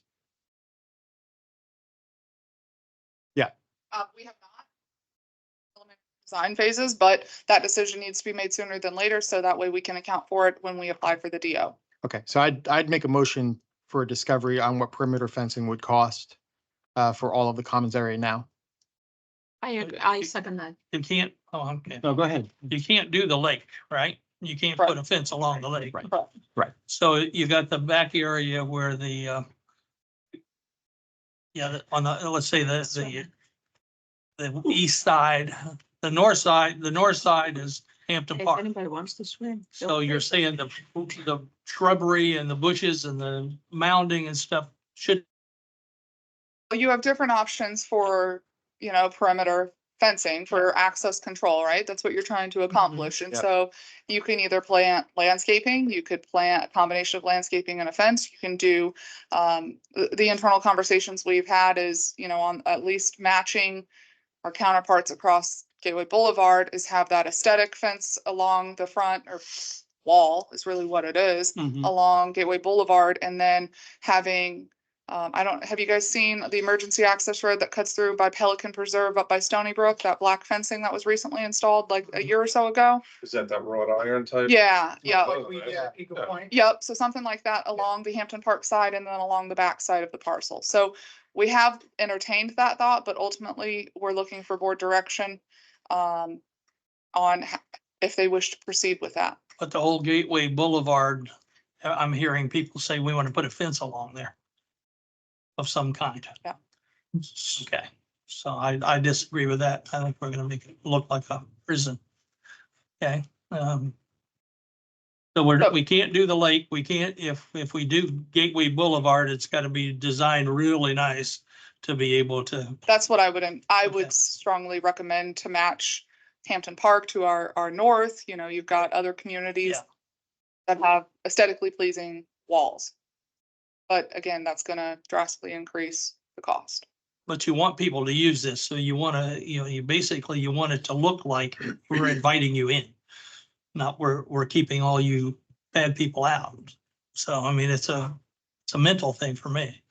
G: We have not. Design phases, but that decision needs to be made sooner than later, so that way we can account for it when we apply for the DO.
H: Okay, so I'd make a motion for a discovery on what perimeter fencing would cost for all of the commons area now.
B: I agree. I second that.
K: you can't, oh, okay.
H: No, go ahead.
K: You can't do the lake, right? You can't put a fence along the lake.
H: Right.
G: Correct.
H: Right.
K: So you got the back area where on the, let's say the east side, the north side is Hampton
B: If
K: Park.
B: anybody wants to swim.
K: So you're saying the shrubbery and the bushes and the mounding and stuff should,
G: You have different options for, perimeter fencing for access control, right? That's what you're trying to accomplish. And
H: Yep.
G: so you can either plant landscaping, you could plant a combination of landscaping and a fence. You can do, the internal conversations we've had is, on at least matching our counterparts across Gateway Boulevard is have that aesthetic fence along the front or wall is really what it is along Gateway Boulevard, and then having, have you guys seen the emergency access road that cuts through by Pelican Preserve up by Stony Brook, that black fencing that was recently installed like a year or so ago?
A: Is that wrought iron type?
G: Yeah, yeah.
A: Oh,
C: We,
A: yeah.
C: Eagle Point.
G: Yep, so something like that along the Hampton Park side and then along the back side of the parcel. So we have entertained that thought, but ultimately we're looking for board direction on if they wish to proceed with that.
K: but the whole Gateway Boulevard, I'm hearing people say we want to put a fence along there of some kind.
G: Yeah.
K: Okay, so I disagree with that. I think we're gonna make it look like a prison. Okay, so we can't do the lake. We can't, if we do Gateway Boulevard, it's gotta be designed really nice to be able to,
G: That's what I would
K: Okay.
G: strongly recommend to match Hampton Park to our north. You've got other communities
K: Yeah.
G: that have aesthetically pleasing walls. But again, that's gonna drastically increase the cost.
K: but you want people to use this. So you wanna, you basically, you want it to look like we're inviting you in. Not we're keeping all you bad people out. So, I mean, it's a mental thing for me.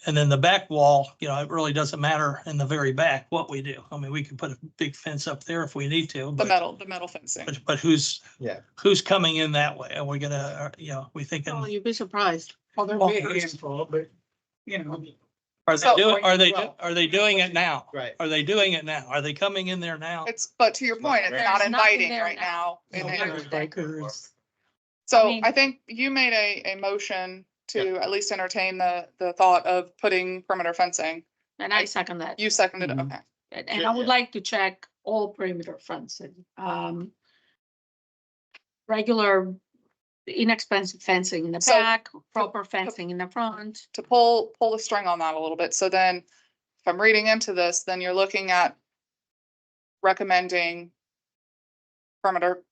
K: And then the back wall, it really doesn't matter in the very back what we do. I mean, we can put a big fence up there if we need to.
G: The
K: but-
G: metal fencing.
K: But who's
H: Yeah.
K: coming in that way? Are we gonna, we
B: Oh,
K: thinking,
B: you'd be surprised.
C: Well, there'll be a handful, but,
K: are they
G: So-
K: doing, are they doing it now?
H: Right.
K: Are they doing it now? Are they coming in there now?
G: But to your point, it's
B: There's
G: not
B: nothing
G: inviting
B: there
G: right now.
B: now.
G: in
B: No,
G: any-
B: there's bakers.
G: So
B: mean-
G: I think you made a motion to at least entertain the thought of putting perimeter fencing.
B: And I second that.
G: You seconded it,
H: Mhm.
G: okay.
B: And I would like to check all perimeter fencing. Regular inexpensive fencing in the
G: So,
B: back, proper fencing in the front.
G: To pull the string on that a little bit. So then if I'm reading into this, then you're looking at recommending perimeter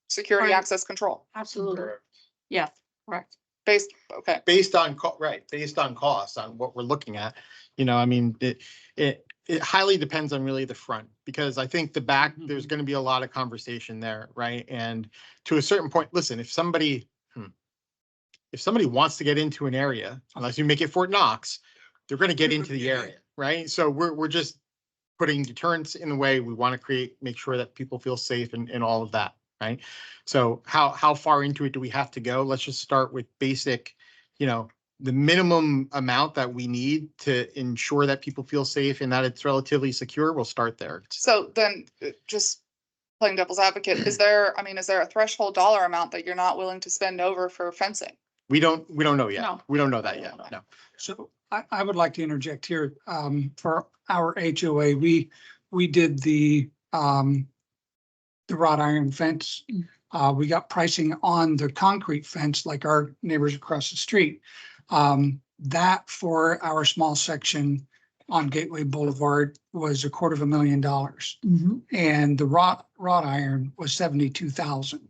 G: security
B: Right.
G: access control
B: Absolutely. Yeah, correct.
G: okay.
H: Based on, based on costs, on what we're looking at, I mean, it highly depends on really the front, because I think the back, there's gonna be a lot of conversation there, right? And to a certain point, listen, if somebody, if somebody wants to get into an area, unless you make it Fort Knox, they're gonna get into the area, right? So we're just putting deterrents in the way. We want to make sure that people feel safe and all of that, right? So how far into it do we have to go? Let's just start with basic, the minimum amount that we need to ensure that people feel safe and that it's relatively secure. We'll start there.
G: So then, just playing devil's advocate, is there a threshold dollar amount that you're not willing to spend over for fencing?
H: We don't know yet.
B: No.
H: We don't know that yet.
B: No.
H: No.
C: So I would like to interject here. For our HOA, we did the wrought iron fence. We got pricing on the concrete fence like our neighbors across the street. That for our small section on Gateway Boulevard was $250,000. And the wrought iron was 72,000.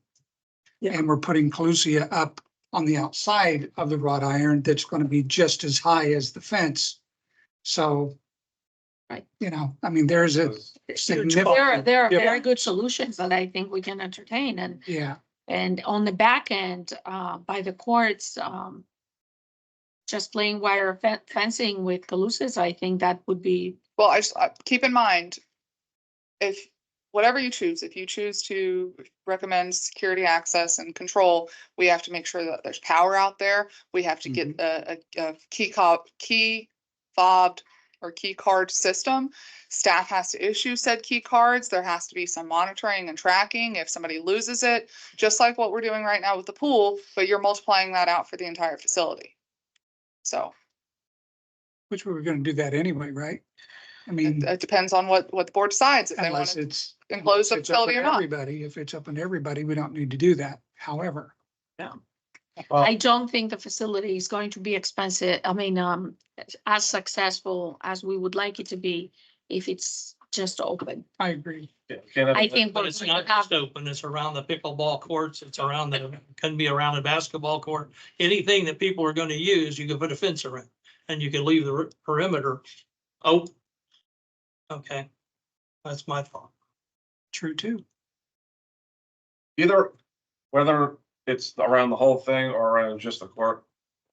J: Yeah.
C: And we're putting Calusia up on the outside of the wrought iron that's going to be just as high as the fence. So,
B: Right.
C: There's a significant.
B: There are
C: Yeah.
B: very good solutions that I think we can entertain,
C: Yeah,
B: and on the back end, by the courts, just plain wire fencing with Calusas, I think that would be,
G: Well, keep in mind, if whatever you choose, if you choose to recommend security access and control, we have to make sure that there's power out there. We have to get a key fobbed or key card system. Staff has to issue said key cards. There has to be some monitoring and tracking if somebody loses it, just like what we're doing right now with the pool, but you're multiplying that out for the entire facility. So
C: which we were going to do that anyway, right? I mean,
G: it depends on what the board decides, if they want
C: unless
G: to
C: it's.
G: enclose the
C: unless it's up
G: facility
C: to
G: or not.
C: Everybody, if it's up in everybody, we don't need to do that. However,
B: I don't think the facility is going to be expensive. As successful as we would like it to be if it's just open.
C: I agree.
B: I think
K: But
B: we're
K: it's
B: going to
K: not
B: have,
K: just open, it's around the pickleball courts, it's around can be around the basketball court. Anything that people are gonna use, you can put a fence around and you can leave the perimeter open. Okay, that's my thought.
C: True too.
A: Either, whether it's around the whole thing or around just the court,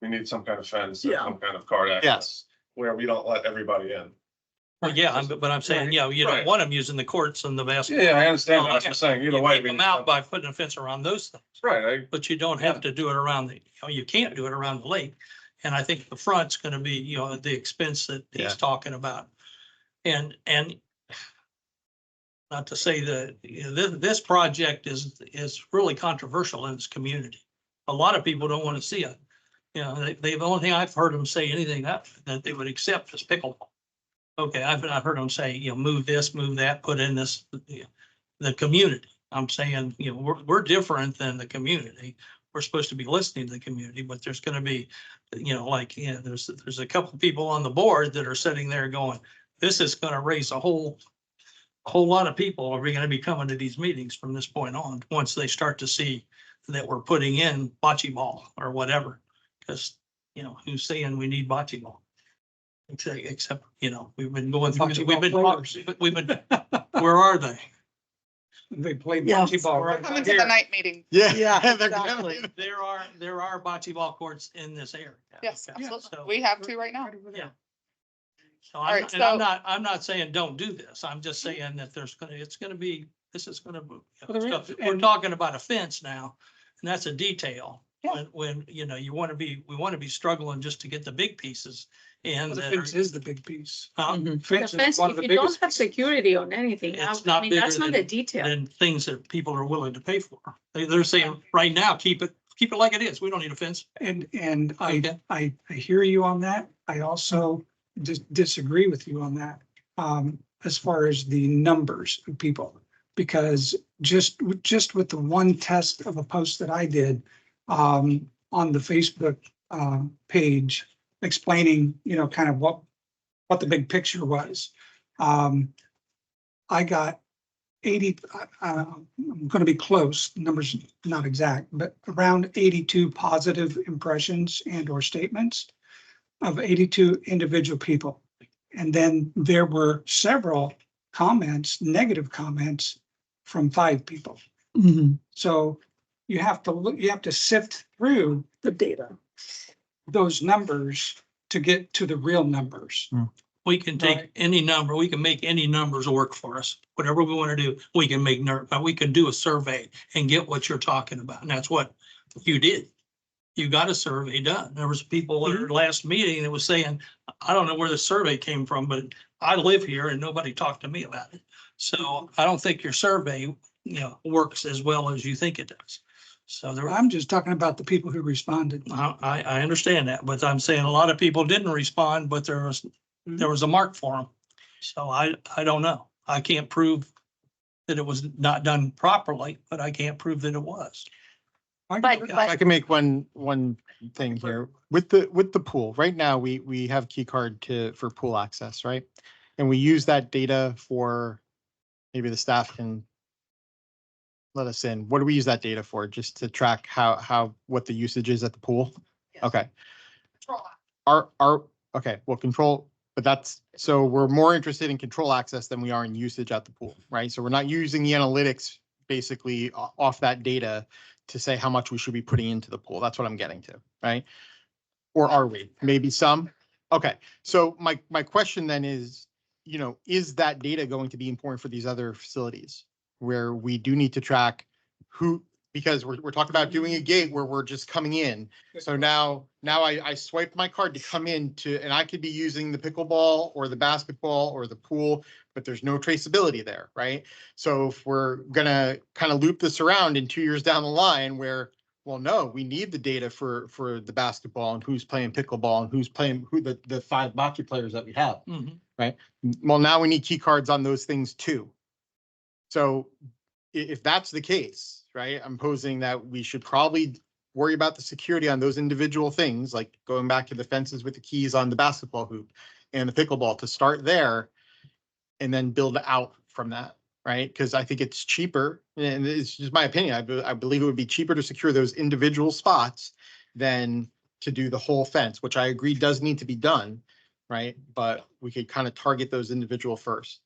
A: we need some kind of fence, or
J: Yeah.
A: some kind of card access. Where we don't let everybody in.
K: Well, yeah, but I'm saying, you don't
A: Right.
K: want them using the courts and the basketball.
A: Yeah, I understand.
K: No,
A: That's what I'm saying. Either way.
K: Keep them out by putting a fence around those things.
A: Right,
K: But you don't have to do it around you can't do it around the lake. And I think the front's gonna be, the expense that
H: Yeah.
K: he's talking about. And not to say that, this project is really controversial in this community. A lot of people don't want to see it. The only thing I've heard them say anything that they would accept is pickleball. Okay, I've heard them say, move this, move that, put in this, the community. I'm saying, we're different than the community. We're supposed to be listening to the community, but there's gonna be, there's a couple of people on the board that are sitting there going, this is gonna raise a whole lot of people are gonna be coming to these meetings from this point on, once they start to see that we're putting in bocce ball or whatever. Cause, who's saying we need bocce ball? Except, we've been going through,
C: Bocce
K: we've been,
C: ball
K: we've been, where are they?
C: They play
J: Yeah.
C: bocce ball
G: We're
C: right
G: coming to
C: here.
G: the night meeting.
H: Yeah.
J: Yeah,
H: they're
J: exactly.
H: gonna-
K: There are bocce ball courts in this area.
G: Yes,
K: Okay,
G: absolutely.
K: so-
G: We have to right now.
K: Yeah. So
G: right,
K: and I'm
G: so-
K: not saying don't do this. I'm just saying that this is gonna,
C: Well, there is,
K: we're
C: and-
K: talking about a fence now, and that's a detail.
G: Yeah.
K: When, we want to be struggling just to get the big pieces and.
C: The fence is the big piece.
B: the
C: Fence is
B: fence,
C: one of
B: if
C: the
B: you don't
C: biggest
B: have
C: pieces.
B: security on anything,
K: It's not
B: that's
K: bigger
B: not a
K: than-
B: detail.
K: Than things that people are willing to pay for. They're saying right now, keep it like it is. We don't need a fence.
C: And
K: Okay.
C: I hear you on that. I also disagree with you on that. As far as the numbers of people, because just with the one test of a post that I did, on the Facebook, page explaining, kind of what the big picture was. I got 80, I'm going to be close, numbers not exact, but around 82 positive impressions and or statements of 82 individual people. And then there were several comments, negative comments from 5 people.
J: Mhm.
C: So you have to look, you have to sift through
J: The data.
C: those numbers to get to the real numbers.
K: We can take
C: Right.
K: any number, we can make any numbers work for us. Whatever we want to do, we can make, but we can do a survey and get what you're talking about. And that's what you did. You got a survey done. There was people at our last meeting that was saying, I don't know where the survey came from, but I live here and nobody talked to me about it. So I don't think your survey, works as well as you think it does. So there,
C: I'm just talking about the people who responded.
K: I understand that, but I'm saying a lot of people didn't respond, but there was a mark for them. So I don't know. I can't prove that it was not done properly, but I can't prove that it was.
B: But,
H: I can make one thing here with the pool. Right now, we have key card for pool access, right? And we use that data for, maybe the staff can let us in. What do we use that data for? Just to track what the usage is at the pool? Okay. Okay, well, control, but so we're more interested in control access than we are in usage at the pool, right? So we're not using the analytics basically off that data to say how much we should be putting into the pool. That's what I'm getting to, right? Or are we? Maybe some? Okay, so my question then is, is that data going to be important for these other facilities where we do need to track who, because we're talking about doing a gate where we're just coming in. So now I swipe my card to come in and I could be using the pickleball or the basketball or the pool, but there's no traceability there, right? So if we're gonna kind of loop this around in 2 years down the line where, well, no, we need the data for the basketball and who's playing pickleball and who's playing the 5 hockey players that we have, right? Well, now we need key cards on those things too. So if that's the case, right, I'm posing that we should probably worry about the security on those individual things, like going back to the fences with the keys on the basketball hoop and the pickleball, to start there and then build out from that, right? Because I think it's cheaper, and it's just my opinion. I believe it would be cheaper to secure those individual spots than to do the whole fence, which I agree does need to be done, right? But we could kind of target those individual first.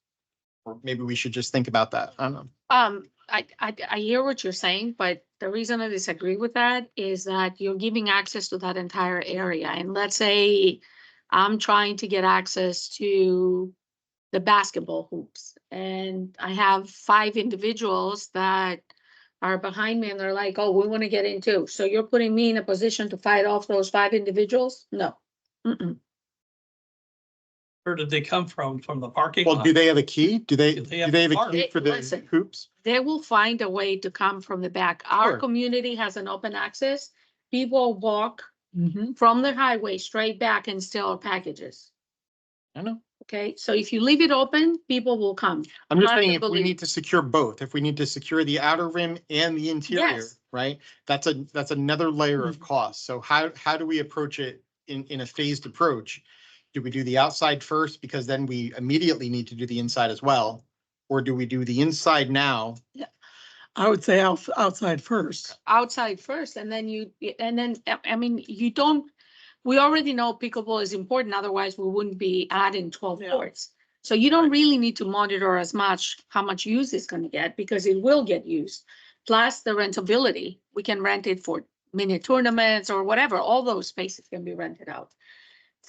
H: Or maybe we should just think about that. I don't know.
B: I hear what you're saying, but the reason I disagree with that is that you're giving access to that entire area. And let's say I'm trying to get access to the basketball hoops, and I have 5 individuals that are behind me and they're like, oh, we want to get in too. So you're putting me in a position to fight off those 5 individuals? No.
K: Where did they come from? From the parking
H: Well,
K: lot?
H: do they have a key? Do they
K: Do they
H: have
K: have
H: a
K: a card?
H: key for the
B: Listen.
H: hoops?
B: They will find a way to come from the back. Our
H: Sure.
B: community has an open access. People walk
J: Mhm.
B: from the highway straight back and steal our packages.
H: I know.
B: Okay, so if you leave it open, people will come.
H: I'm just
B: Hard to
H: saying, if we
B: believe.
H: need to secure both, if we need to secure the outer rim and the interior,
B: Yes.
H: right? That's another layer of cost. So how do we approach it in a phased approach? Do we do the outside first because then we immediately need to do the inside as well? Or do we do the inside now?
J: I would say outside first.
B: Outside first, and then I mean, we already know pickleball is important, otherwise we wouldn't be adding 12
J: Yeah.
B: courts. So you don't really need to monitor as much how much use it's gonna get, because it will get used. Plus the rentability, we can rent it for mini tournaments or whatever, all those spaces can be rented out.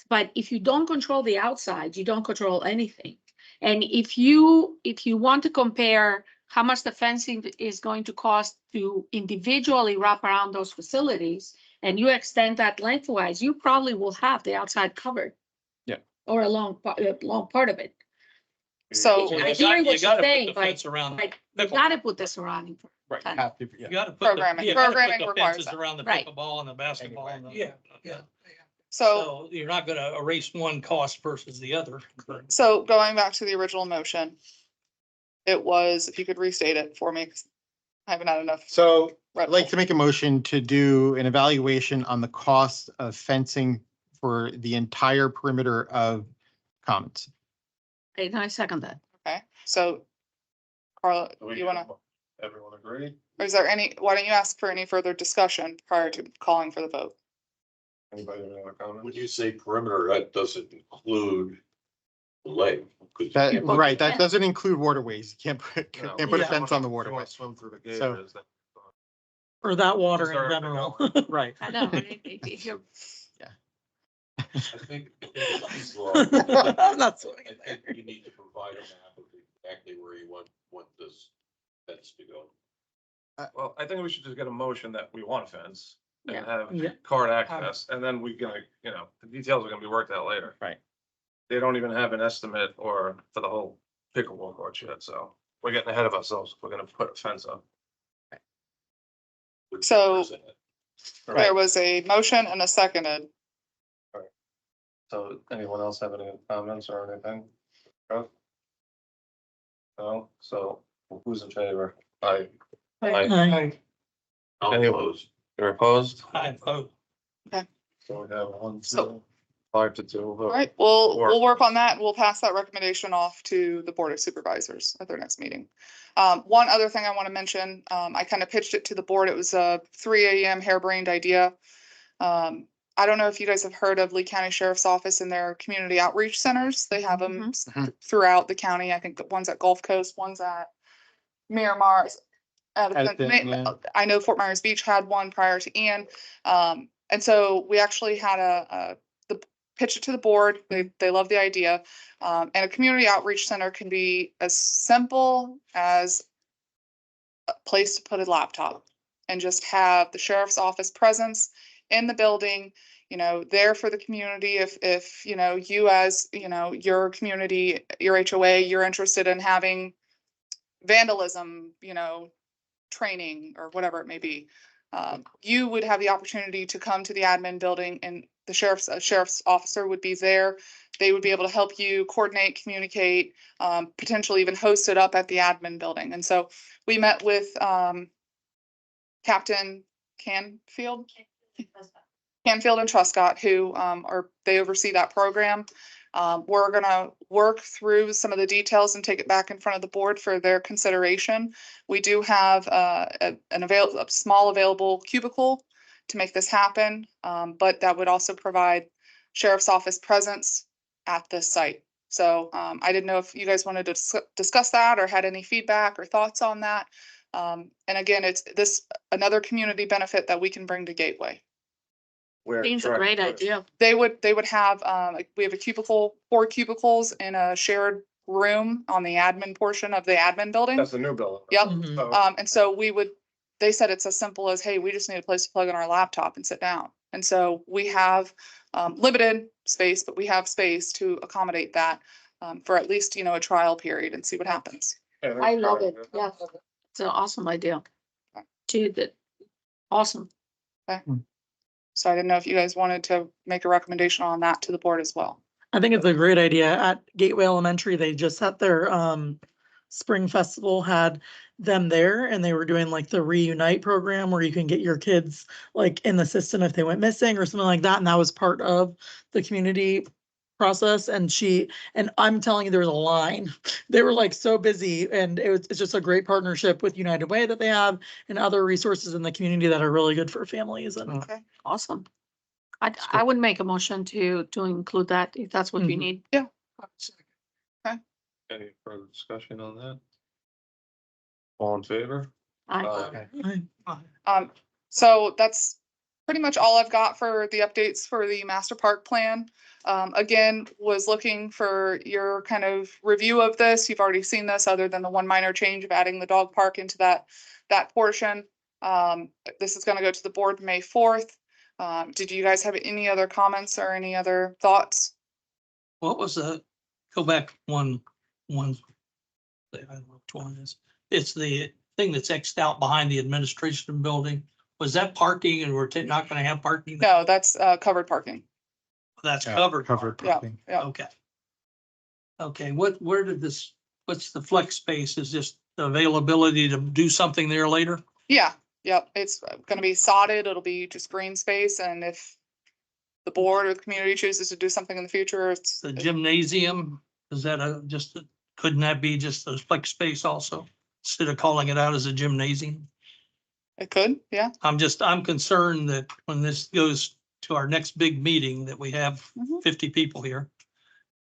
B: But if you don't control the outside, you don't control anything. And if you want to compare how much the fencing is going to cost to individually wrap around those facilities, and you extend that lengthwise, you probably will have the outside covered.
H: Yeah.
B: Or a long part of it.
G: So
K: Well,
B: I
K: you
B: hear
K: got-
B: what
K: you
B: you're
K: gotta put
B: saying,
K: the
B: but
K: fence around the
B: you
K: pickleball.
B: gotta put the surrounding.
H: Right.
B: Fence.
H: Have to,
K: You
H: yeah.
K: gotta put
G: Programming-
K: you gotta put
G: programming
K: the
G: requires
K: fences
G: that.
K: around the
B: Right.
K: pickleball and the basketball. and the-
C: Yeah.
G: So,
K: So you're not gonna erase one cost versus the other.
G: so going back to the original motion, it was, if you could restate it for me, 'cause I haven't had enough.
H: So
G: Red
H: I'd like
G: Bull.
H: to make a motion to do an evaluation on the cost of fencing for the entire perimeter of Commons.
B: And I second that.
G: Okay, so Carla, you wanna,
A: Everyone agree?
G: or is there why don't you ask for any further discussion prior to calling for the vote?
A: Anybody have any other
I: When
A: comments?
I: you say perimeter, that doesn't include the lake. 'Cause you
H: That,
I: can't put-
H: right, that doesn't include waterways. You can't put
A: No.
H: a
K: Yeah.
H: fence on the
A: If you wanna
H: waterway.
A: Swim through the
H: So-
A: gators, then
J: or that water in
A: Deserve to
J: general.
A: go.
J: Right.
B: I know, right? You're-
I: I think.
J: I'm not swimming in
I: I
J: there.
I: think you need to provide a map of exactly where you want this fence to go.
A: Well, I think we should just get a motion that we want a fence and
B: Yeah.
J: Yeah.
A: have card access, and then we gonna, the details are gonna be worked out later.
H: Right.
A: They don't even have an estimate or for the whole pickleball court yet, so we're getting ahead of ourselves. if We're gonna put a fence up.
G: So there was a motion and a seconded.
A: So anyone else have any comments or anything? No, so who's in favor? Aye.
J: Aye.
I: I'll
A: Any-
I: oppose.
A: You're opposed?
K: I vote.
A: So we have 1,
G: So-
A: 2, 5-2.
G: All
A: vote.
G: right, we'll work on that. We'll pass that recommendation off to the Board of Supervisors at their next meeting. One other thing I want to mention, I kind of pitched it to the board. It was a 3 AM harebrained idea. I don't know if you guys have heard of Lee County Sheriff's Office and their community outreach centers. They have them throughout the county. I think the one's at Gulf Coast, one's at Miramar.
H: Edison, yeah.
G: I know Fort Myers Beach had one prior to Ian. And so we actually had the pitch it to the board. They love the idea. And a community outreach center can be as simple as a place to put a laptop and just have the sheriff's office presence in the building, there for the community. If, you as, your community, your HOA, you're interested in having vandalism, training or whatever it may be. You would have the opportunity to come to the admin building and the sheriff's officer would be there. They would be able to help you coordinate, communicate, potentially even host it up at the admin building. And so we met with Captain Canfield and Truscott, who they oversee that program. We're gonna work through some of the details and take it back in front of the board for their consideration. We do have a small available cubicle to make this happen, but that would also provide sheriff's office presence at this site. So I didn't know if you guys wanted to discuss that or had any feedback or thoughts on that. And again, it's another community benefit that we can bring to Gateway.
B: Seems a great idea.
G: They would have, we have 4 cubicles in a shared room on the admin portion of the admin building.
A: That's the new building.
G: Yep.
J: Mhm.
A: So,
G: And so they said it's as simple as, hey, we just need a place to plug in our laptop and sit down. And so we have limited space, but we have space to accommodate that for at least, a trial period and see what happens.
A: yeah,
B: I love it. Yeah. It's an awesome idea. Awesome.
G: So I didn't know if you guys wanted to make a recommendation on that to the board as well.
J: I think it's a great idea. At Gateway Elementary, they just had their spring festival, had them there, and they were doing like the Reunite program where you can get your kids like in the system if they went missing or something like that. And that was part of the community process. And I'm telling you, there was a line. They were like so busy, and it's just a great partnership with United Way that they have and other resources in the community that are really good for families. And
G: Okay.
B: Awesome. I would make a motion to include that if that's what you
J: Mhm.
B: need.
A: Any further discussion on that? All in favor?
B: I,
G: So that's pretty much all I've got for the updates for the master park plan. Again, was looking for your kind of review of this. You've already seen this, other than the one minor change of adding the dog park into that portion. This is gonna go to the board May 4th. Did you guys have any other comments or any other thoughts?
K: What was go back one, I don't know which one it is. It's the thing that's Xed out behind the administration building. Was that parking and we're not gonna have parking?
G: No, that's covered parking.
K: That's
H: Yeah,
K: covered.
H: covered
G: Yeah,
H: parking.
G: yeah.
K: Okay. Okay, what's the flex space? Is just the availability to do something there later?
G: Yeah, yep. It's gonna be sodded. It'll be just green space. And if the board or the community chooses to do something in the future, it's.
K: The gymnasium, is that couldn't that be just a flex space also? Instead of calling it out as a gymnasium?
G: It could, yeah.
K: I'm concerned that when this goes to our next big meeting, that we have
G: Mhm.
K: 50 people here.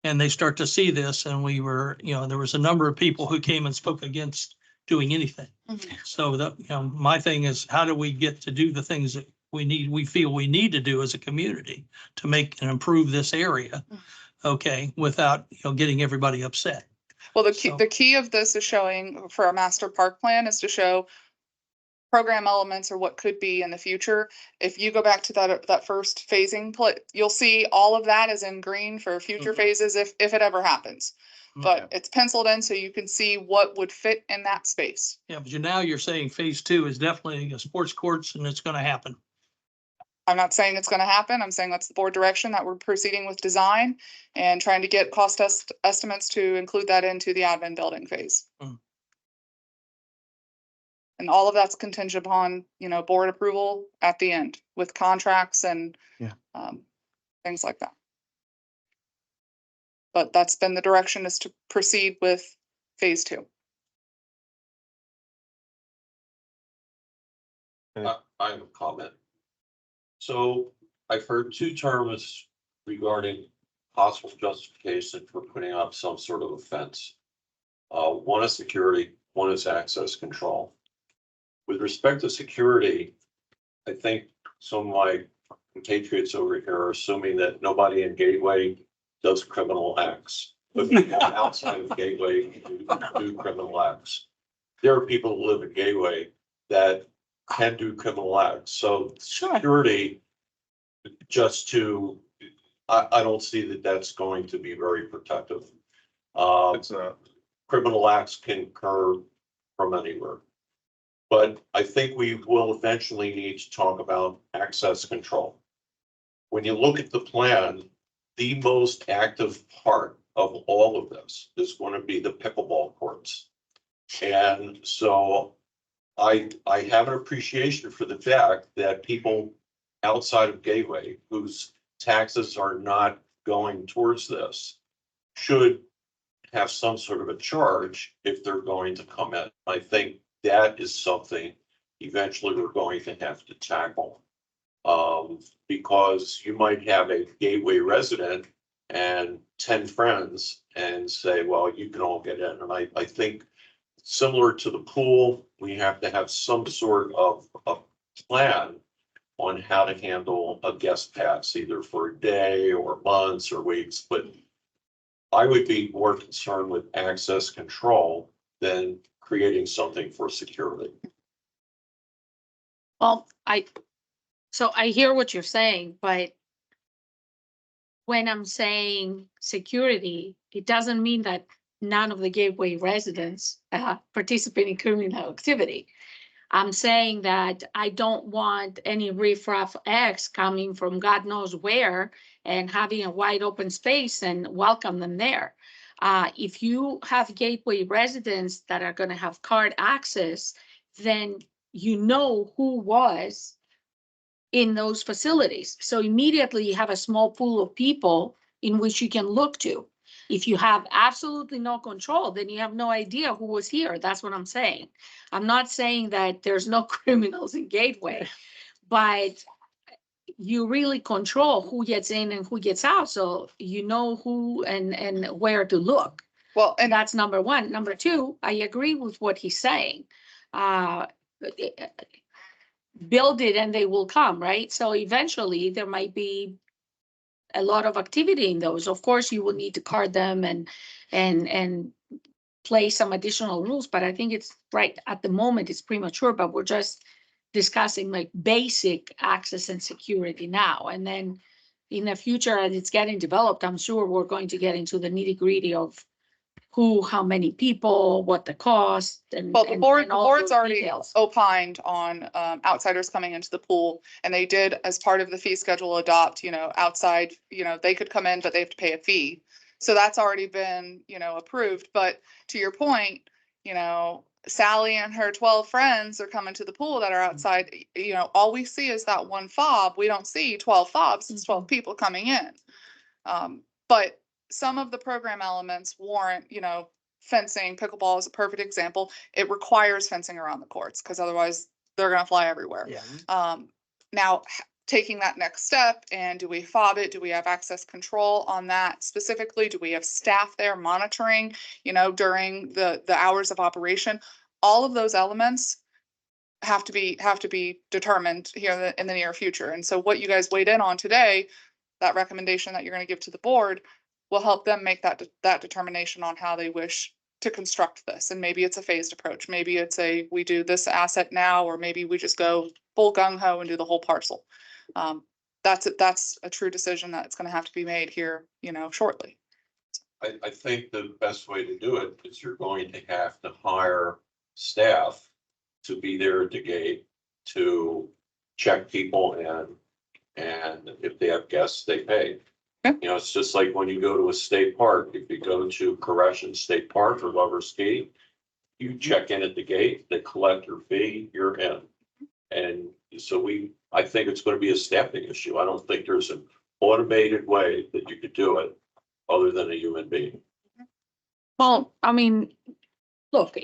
K: And they start to see this, and there was a number of people who came and spoke against doing anything.
G: Mhm.
K: So that, you know, my thing is, how do we get to do the things that we feel we need to do as a community to make and improve this area? Okay, without, you know, getting everybody upset.
G: Well,
K: So-
G: the key of this is showing for a master park plan is to show program elements or what could be in the future. If you go back to that first phasing you'll see all of that is in green for future
K: Mhm.
G: phases if it ever happens. But
K: Okay.
G: it's penciled in so you can see what would fit in that space.
K: Yeah, but now you're saying phase 2 is definitely a sports courts and it's gonna happen.
G: I'm not saying it's gonna happen. I'm saying that's the board direction that we're proceeding with design and trying to get cost estimates to include that into the admin building phase.
K: Mm.
G: And all of that's contingent upon, you know, board approval at the end with contracts and
H: Yeah.
G: things like that. But that's been the direction, is to proceed with phase 2.
I: I have a comment. So I've heard two terms regarding possible justification for putting up some sort of a fence. One is security, one is access control. With respect to security, I think some of my compatriots over here are assuming that nobody in Gateway does criminal acts. But people outside of Gateway do criminal acts. There are people who live in Gateway that can do criminal acts, so
B: Sure.
I: security, just to, I don't see that that's going to be very protective.
A: It's not.
I: Criminal acts can occur from anywhere. But I think we will eventually need to talk about access control. When you look at the plan, the most active part of all of this is going to be the pickleball courts. And so I have an appreciation for the fact that people outside of Gateway whose taxes are not going towards this should have some sort of a charge if they're going to come in. I think that is something eventually we're going to have to tackle. Because you might have a Gateway resident and 10 friends and say, well, you can all get in. And I think similar to the pool, we have to have some sort of a plan on how to handle a guest pass, either for a day or months or weeks, but I would be more concerned with access control than creating something for security.
B: Well, so I hear what you're saying, but when I'm saying security, it doesn't mean that none of the Gateway residents participate in criminal activity. I'm saying that I don't want any riffraff X coming from God knows where and having a wide open space and welcome them there. If you have Gateway residents that are going to have card access, then you know who was in those facilities. So immediately you have a small pool of people in which you can look to. If you have absolutely no control, then you have no idea who was here. That's what I'm saying. I'm not saying that there's no criminals in Gateway, but you really control who gets in and who gets out. So you know who and where to look.
G: Well,
B: And
G: and
B: that's number one. Number two, I agree with what he's saying. Build it and they will come, right? So eventually there might be a lot of activity in those. Of course, you will need to card them and place some additional rules, but I think it's right at the moment it's premature, but we're just discussing like basic access and security now. And then in the future, as it's getting developed, I'm sure we're going to get into the nitty gritty of who, how many people, what the cost and.
G: well, the
B: and-
G: board,
B: and
G: the
B: all
G: board's
B: those
G: already
B: details.
G: opined on outsiders coming into the pool. And they did, as part of the fee schedule, adopt, you know, outside, you know, they could come in, but they have to pay a fee. So that's already been, you know, approved. But to your point, you know, Sally and her 12 friends are coming to the pool that are outside. You know, all we see is that one fob. We don't see 12 fobs. It's 12 people coming in. But some of the program elements warrant, you know, fencing. Pickleball is a perfect example. It requires fencing around the courts because otherwise they're going to fly everywhere.
H: Yeah.
G: Now, taking that next step, and do we fob it? Do we have access control on that specifically? Do we have staff there monitoring, you know, during the hours of operation? all of those elements have to be determined here in the near future. And so what you guys weighed in on today, that recommendation that you're going to give to the board, will help them make that determination on how they wish to construct this. And maybe it's a phased approach. Maybe it's we do this asset now, or maybe we just go full gung ho and do the whole parcel. That's a true decision that's going to have to be made here, shortly.
I: I think the best way to do it is you're going to have to hire staff to be there at the gate to check people in. And if they have guests, they pay.
G: Okay.
I: It's just like when you go to a state park. If you go to Koreshan State Park or Lover's Gate, you check in at the gate, they collect your fee, you're in. And so I think it's going to be a staffing issue. I don't think there's an automated way that you could do it other than a human being.
B: Well, I mean, look,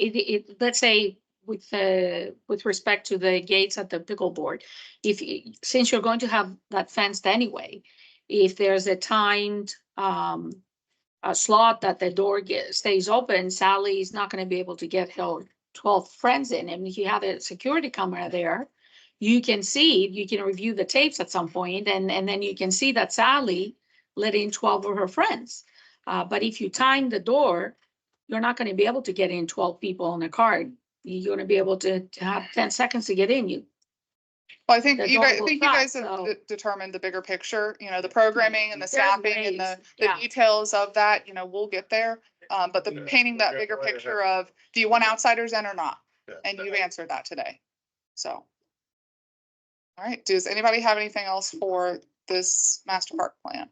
B: let's say with respect to the gates at the pickleboard, since you're going to have that fenced anyway, if there's a timed a slot that the door stays open, Sally is not going to be able to get her 12 friends in. And if you have a security camera there, you can review the tapes at some point, and then you can see that Sally let in 12 of her friends. But if you time the door, you're not going to be able to get in 12 people on a card. You're going to be able to have 10 seconds to get in.
G: Well, I think
B: The
G: you
B: door
G: guys,
B: will
G: have
B: shut, so-
G: determined the bigger picture, the programming and the
B: There's
G: staffing and
B: ways,
G: the
B: yeah.
G: details of that, we'll get there. But the painting that bigger picture of, do you want outsiders in or not?
A: Yeah.
G: And you've answered that today. So. All right, does anybody have anything else for this master park plan?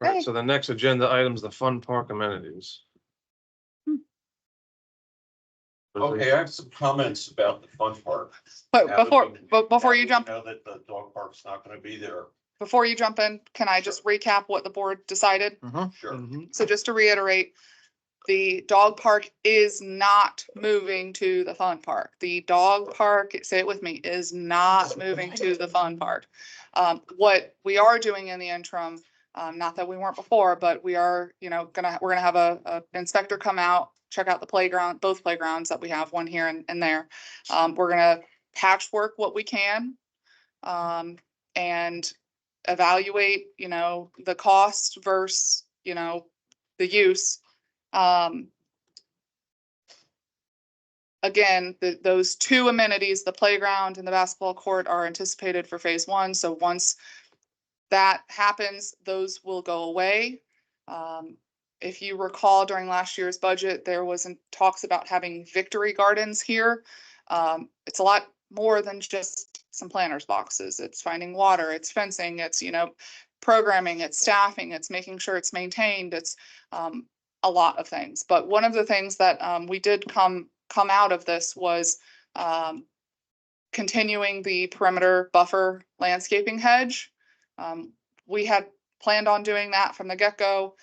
A: Right,
G: Okay.
A: so the next agenda item is the fun park amenities.
I: Okay, I have some comments about the fun park.
G: But
I: Now that
G: before,
I: we-
G: but before
I: now
G: you
I: that we
G: jump,
I: know that the dog park's not gonna be there.
G: before you jump in, can I just recap what the board decided?
I: Sure.
G: So just to reiterate, the dog park is not moving to the fun park. The dog park, say it with me, is not moving to the fun park. What we are doing in the interim, not that we weren't before, but we are, we're gonna have a inspector come out, check out the playground, both playgrounds that we have, one here and there. We're gonna patchwork what we can, and evaluate, the cost versus, the use. Again, those two amenities, the playground and the basketball court, are anticipated for phase one. So once that happens, those will go away. If you recall, during last year's budget, there was talks about having victory gardens here. It's a lot more than just some planters boxes. It's finding water, it's fencing, it's, programming, it's staffing, it's making sure it's maintained. It's, a lot of things. But one of the things that we did come out of this was continuing the perimeter buffer landscaping hedge. We had planned on doing that from the get-go.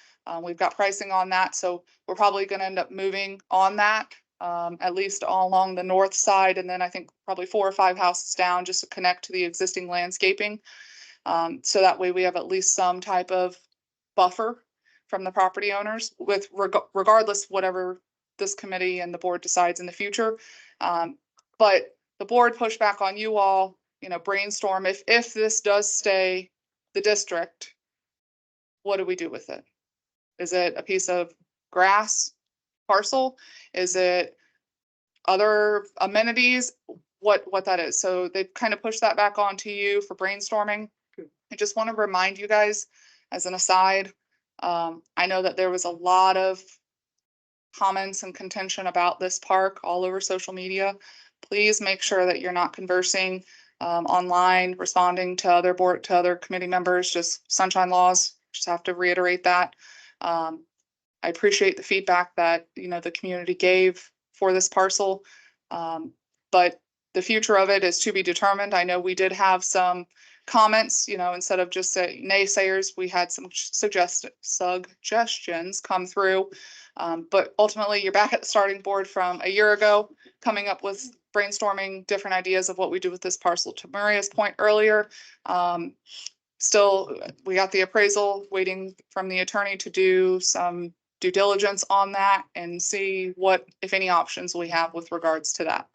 G: We've got pricing on that, so we're probably going to end up moving on that, at least all along the north side, and then I think probably 4 or 5 houses down just to connect to the existing landscaping. So that way we have at least some type of buffer from the property owners, with regardless whatever this committee and the board decides in the future. But the board pushed back on you all, brainstorm, if this does stay the district, what do we do with it? Is it a piece of grass parcel? Is it other amenities? What that is. So they've kind of pushed that back onto you for brainstorming. I just want to remind you guys, as an aside, I know that there was a lot of comments and contention about this park all over social media. Please make sure that you're not conversing online, responding to other committee members, just sunshine laws. Just have to reiterate that. I appreciate the feedback that, the community gave for this parcel. But the future of it is to be determined. I know we did have some comments, instead of just naysayers, we had some suggestions come through. But ultimately, you're back at the starting board from a year ago, coming up with brainstorming different ideas of what we do with this parcel. To Maria's point earlier, still, we got the appraisal, waiting from the attorney to do some due diligence on that and see what, if any, options we have with regards to that.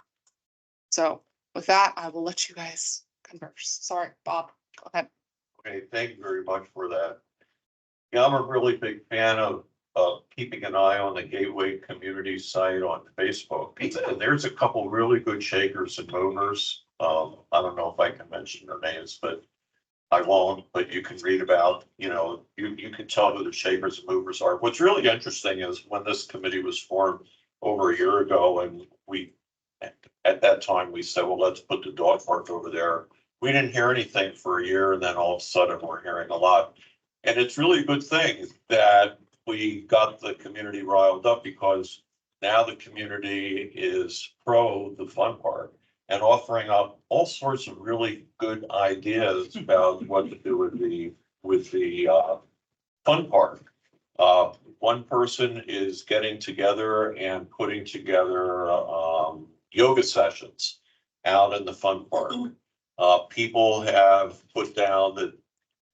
G: So with that, I will let you guys converse. Sorry, Bob, go ahead.
I: Okay, thank you very much for that. Yeah, I'm a really big fan of keeping an eye on the Gateway Community site on Facebook. And there's a couple really good shakers and movers. I don't know if I can mention their names, but I won't, but you can read about, you can tell who the shakers and movers are. What's really interesting is when this committee was formed over a year ago, and at that time, we said, well, let's put the dog park over there. We didn't hear anything for a year, and then all of a sudden we're hearing a lot. And it's really a good thing that we got the community riled up, because now the community is pro the fun park and offering up all sorts of really good ideas about what to do with the fun park. One person is getting together and putting together yoga sessions out in the fun park. People have put down that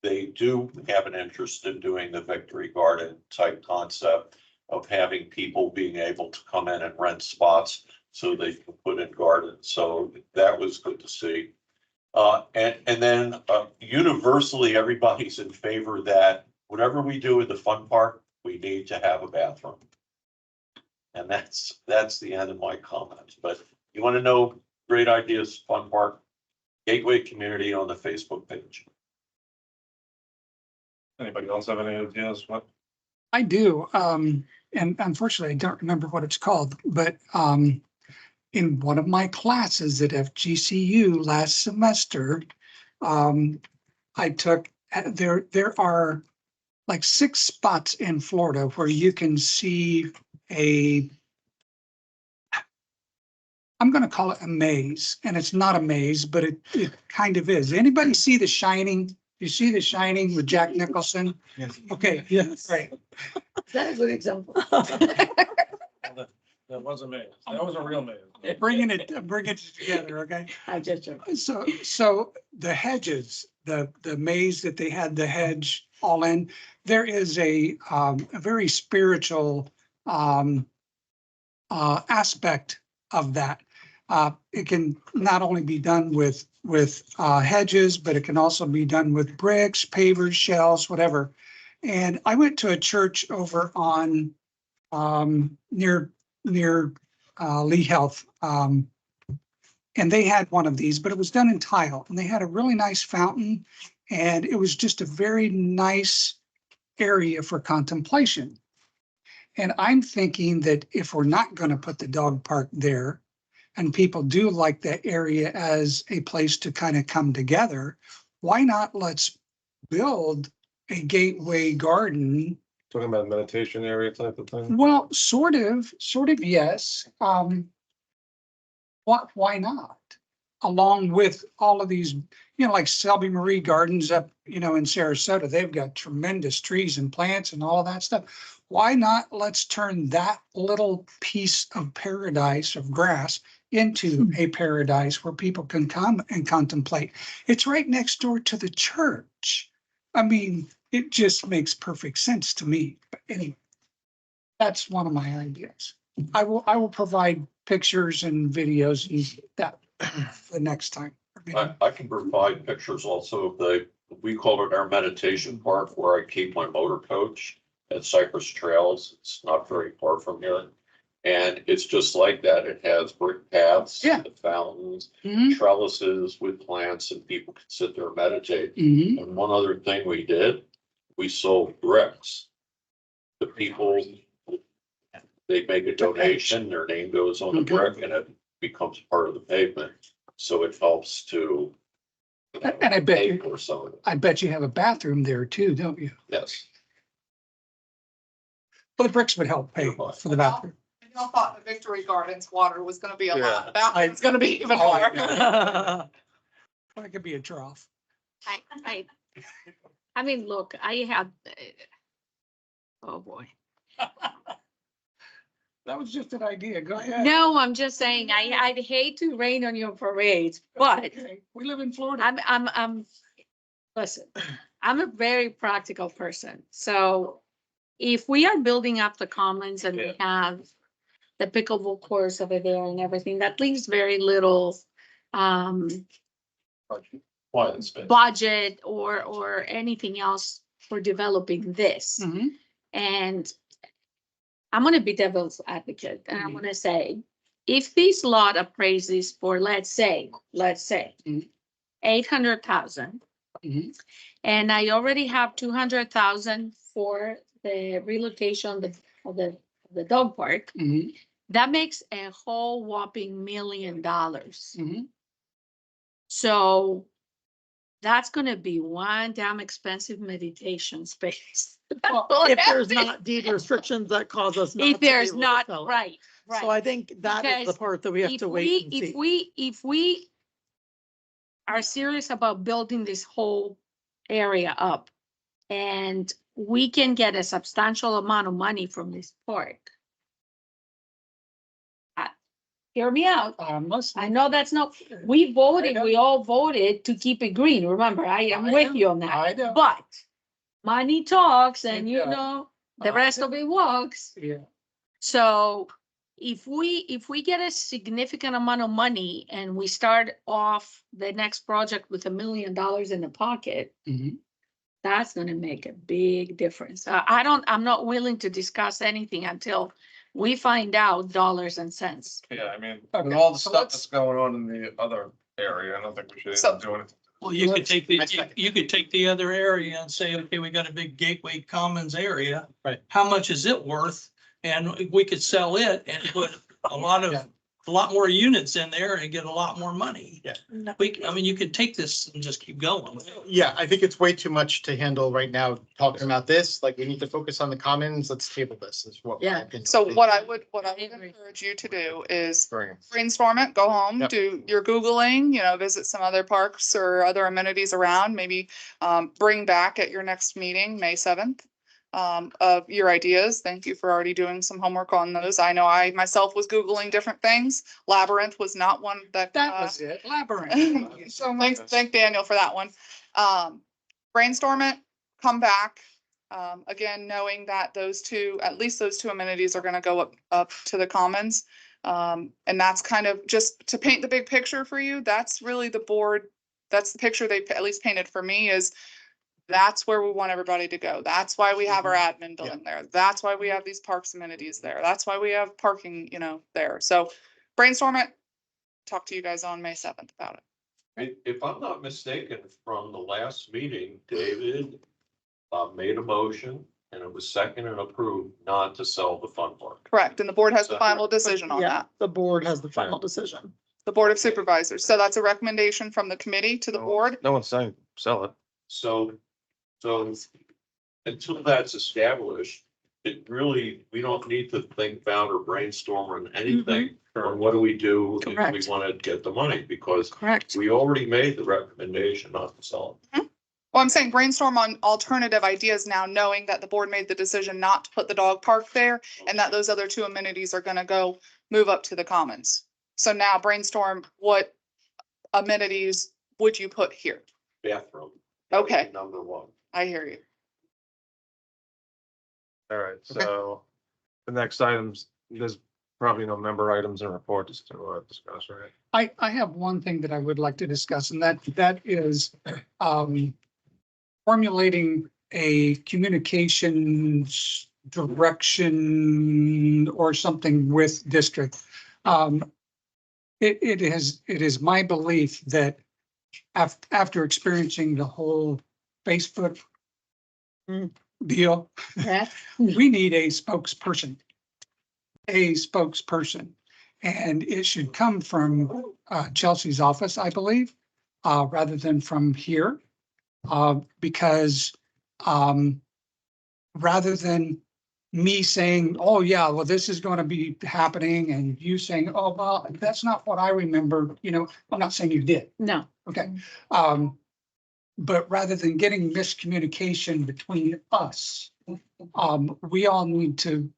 I: they do have an interest in doing the Victory Garden type concept of having people being able to come in and rent spots so they can put in gardens. So that was good to see. And then universally, everybody's in favor that whatever we do in the fun park, we need to have a bathroom. And that's the end of my comments. But you want to know great ideas, fun park, Gateway Community on the Facebook page.
A: Anybody else have any ideas? What?
C: I do, and unfortunately, I don't remember what it's called, but in one of my classes at FGCU last semester, I took, there are like 6 spots in Florida where you can see I'm gonna call it a maze, and it's not a maze, but it kind of is. Anybody see The Shining? You see The Shining with Jack Nicholson?
H: Yes.
C: Okay,
J: Yes.
C: right.
B: That's a good example.
A: That wasn't me. That was a real man.
C: Bring it together, okay?
B: I just joking.
C: So the hedges, the maze that they had the hedge all in, there is a very spiritual aspect of that. It can not only be done with hedges, but it can also be done with bricks, pavers, shells, whatever. And I went to a church over on near Lee Health. And they had one of these, but it was done in tile, and they had a really nice fountain, and it was just a very nice area for contemplation. And I'm thinking that if we're not going to put the dog park there, and people do like that area as a place to kind of come together, why not let's build a gateway garden?
A: Talking about meditation area type of thing.
C: Well, sort of, yes. Why not? Along with all of these, like Selby Marie Gardens up, in Sarasota, they've got tremendous trees and plants and all of that stuff. Why not? Let's turn that little piece of paradise of grass into a paradise where people can come and contemplate. It's right next door to the church. I mean, it just makes perfect sense to me. But anyway, that's one of my ideas. I will provide pictures and videos and that the next time.
I: I can provide pictures also of we call it our meditation park, where I keep my motor coach at Cypress Trails. It's not very far from here. And it's just like that. It has brick paths,
C: Yeah.
I: fountains,
C: Mhm.
I: trellises with plants, and people can sit there and meditate.
C: Mhm.
I: And one other thing we did, we sold bricks. The people, they make a donation, their name goes on the
C: Okay.
I: brick, and it becomes part of the pavement. So it helps to
C: And I bet
I: pay
C: you,
I: for some of it.
C: I bet you have a bathroom there too, don't you?
I: Yes.
C: Well, the bricks would help pay for the bathroom.
G: And y'all thought the Victory Gardens water was gonna be a
A: Yeah.
G: lot, that one's gonna be even
C: Oh, I
G: more.
C: know. Well, it could be a trough.
B: I mean, look, I had, oh boy.
C: That was just an idea. Go ahead.
B: No, I'm just saying, I'd hate to rain on your parade, but
C: Okay, we live in Florida.
B: I'm, listen, I'm a very practical person. So if we are building up the commons and
A: Yeah.
B: we have the pickleball course over there and everything, that leaves very little
A: Quiet space.
B: budget or anything else for developing this.
C: Mhm.
B: And I'm gonna be devil's advocate, and I'm
C: Mhm.
B: gonna say, if this lot appraises for, let's say,
C: Mhm.
B: 800,000.
C: Mhm.
B: And I already have 200,000 for the relocation of the dog park,
C: Mhm.
B: that makes a whole whopping $1 million.
C: Mhm.
B: So that's gonna be one damn expensive meditation space.
J: If there's not deed restrictions that cause us.
B: If
J: to be
B: there's
J: able to
B: not,
J: sell it.
B: right,
J: So
B: right.
J: I think that is the
B: Because
J: part that we have to wait and see.
B: If we are serious about building this whole area up and we can get a substantial amount of money from this park. Hear me out. I know that's not, we voted, we all voted to keep it green. Remember, I am
C: I
B: with
C: know,
B: you on that.
C: I know.
B: But money talks and
C: It
B: you
C: does.
B: know, the
C: I
B: rest of it walks.
C: Yeah.
B: So if we get a significant amount of money and we start off the next project with $1 million in the pocket,
C: Mhm.
B: that's gonna make a big difference. I'm not willing to discuss anything until we find out dollars and cents.
A: Yeah, I mean,
C: Okay,
A: with all the
C: so
A: stuff
C: let's-
A: that's going on in the other area, I don't think we should
G: So-
A: even do anything.
K: Well, you could
C: Let's-
K: take the,
H: I second.
K: you could take the other area and say, okay, we got a big Gateway Commons area.
H: Right.
K: How much is it worth? And we could sell it and put a lot
H: Yeah.
K: of, a lot more units in there and get a lot more money.
H: Yeah.
K: I mean, you could take this and just keep going.
H: Yeah, I think it's way too much to handle right now, talking about this, like, we need to focus on the commons, let's table this, is what. my
B: Yeah.
H: opinion
G: So
H: would be.
G: what I would
B: agree.
G: encourage you to do is
A: Bring 'em.
G: brainstorm it, go home,
H: Yep.
G: do your Googling, visit some other parks or other amenities around, maybe bring back at your next meeting, May 7th. Of your ideas. Thank you for already doing some homework on those. I know I myself was Googling different things. Labyrinth was not one that.
C: That was it, Labyrinth. Thank you so much.
G: Thank Daniel for that one. Brainstorm it, come back. Again, knowing that at least those two amenities are gonna go up to the commons. And that's kind of just to paint the big picture for you. That's really the board. That's the picture they at least painted for me is that's where we want everybody to go. That's why we have our admin building there. That's why we have these parks amenities there. That's why we have parking, there. So brainstorm it. Talk to you guys on May 7th about it.
I: If I'm not mistaken, from the last meeting, David made a motion and it was second and approved not to sell the fun park.
G: Correct. And the board has the
I: So-
G: final decision on
J: Yeah,
G: that.
J: the board has the final decision.
G: The Board of Supervisors. So that's a recommendation from the committee to the board.
A: No one's saying sell it.
I: So until that's established, we don't need to think about or brainstorm on anything. Or what do we do if we
B: Correct.
I: want to get the money? Because
B: Correct.
I: we already made the recommendation not to sell it.
G: Well, I'm saying brainstorm on alternative ideas now, knowing that the board made the decision not to put the dog park there and that those other two amenities are gonna move up to the commons. So now brainstorm what amenities would you put here?
I: Bathroom.
G: Okay.
I: Number one.
G: I hear you.
A: All right, so the next items, there's probably no member items and reports to discuss, right?
C: I have one thing that I would like to discuss, and that is formulating a communications direction or something with district. It is my belief that after experiencing the whole Facebook deal,
B: Correct.
C: we need a spokesperson. And it should come from Chelsea's office, I believe, rather than from here. Because rather than me saying, oh, yeah, well, this is going to be happening, and you saying, oh, well, that's not what I remember, I'm not saying you did.
B: No.
C: Okay. But rather than getting miscommunication between us, we all need to,